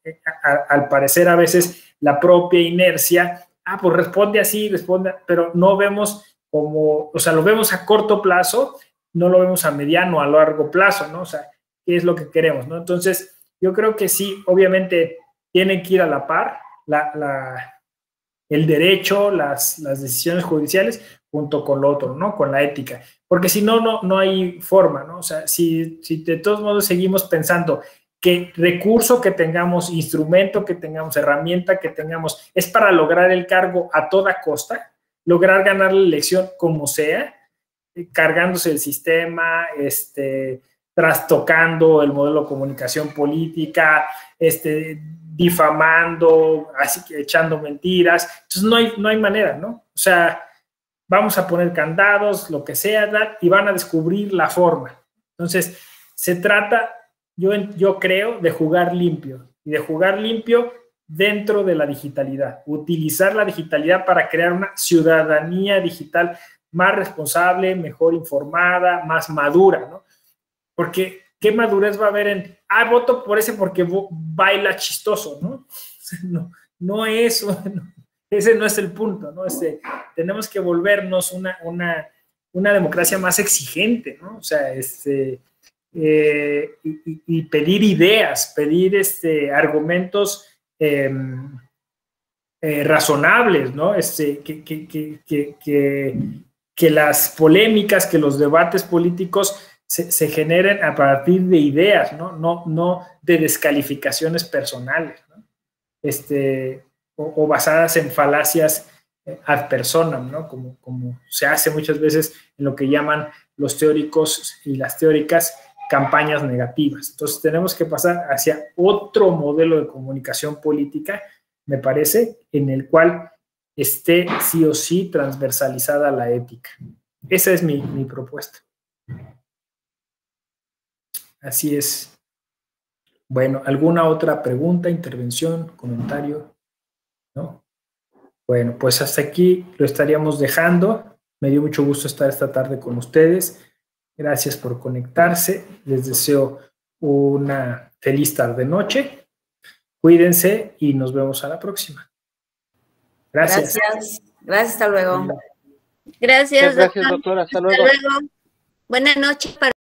al parecer a veces la propia inercia, pues responde así, pero no vemos como, o sea, lo vemos a corto plazo, no lo vemos a mediano, a largo plazo, ¿no? O sea, ¿qué es lo que queremos, no? Entonces, yo creo que sí, obviamente tienen que ir a la par el derecho, las decisiones judiciales, junto con lo otro, ¿no? Con la ética. Porque si no, no hay forma, ¿no? O sea, si de todos modos seguimos pensando que recurso que tengamos, instrumento que tengamos, herramienta que tengamos, es para lograr el cargo a toda costa, lograr ganar la elección como sea, cargándose el sistema, trastocando el modelo de comunicación política, difamando, así que echando mentiras. Entonces no hay manera, ¿no? O sea, vamos a poner candados, lo que sea, y van a descubrir la forma. Entonces, se trata, yo creo, de jugar limpio, y de jugar limpio dentro de la digitalidad, utilizar la digitalidad para crear una ciudadanía digital más responsable, mejor informada, más madura, ¿no? Porque ¿qué madurez va a haber en, voto por ese porque baila chistoso, ¿no? No eso, no, ese no es el punto, ¿no? Tenemos que volvernos una democracia más exigente, ¿no? O sea, y pedir ideas, pedir argumentos razonables, ¿no? Que las polémicas, que los debates políticos se generen a partir de ideas, no de descalificaciones personales, ¿no? O basadas en falacias ad personam, ¿no? Como se hace muchas veces en lo que llaman los teóricos y las teóricas campañas negativas. Entonces tenemos que pasar hacia otro modelo de comunicación política, me parece, en el cual esté sí o sí transversalizada la ética. Esa es mi propuesta. Así es. Bueno, ¿alguna otra pregunta, intervención, comentario? ¿No? Bueno, pues hasta aquí lo estaríamos dejando. Me dio mucho gusto estar esta tarde con ustedes. Gracias por conectarse. Les deseo una feliz tarde-noche. Cuídense y nos vemos a la próxima. Gracias. Gracias, hasta luego. Gracias, doctora. Hasta luego. Buenas noches para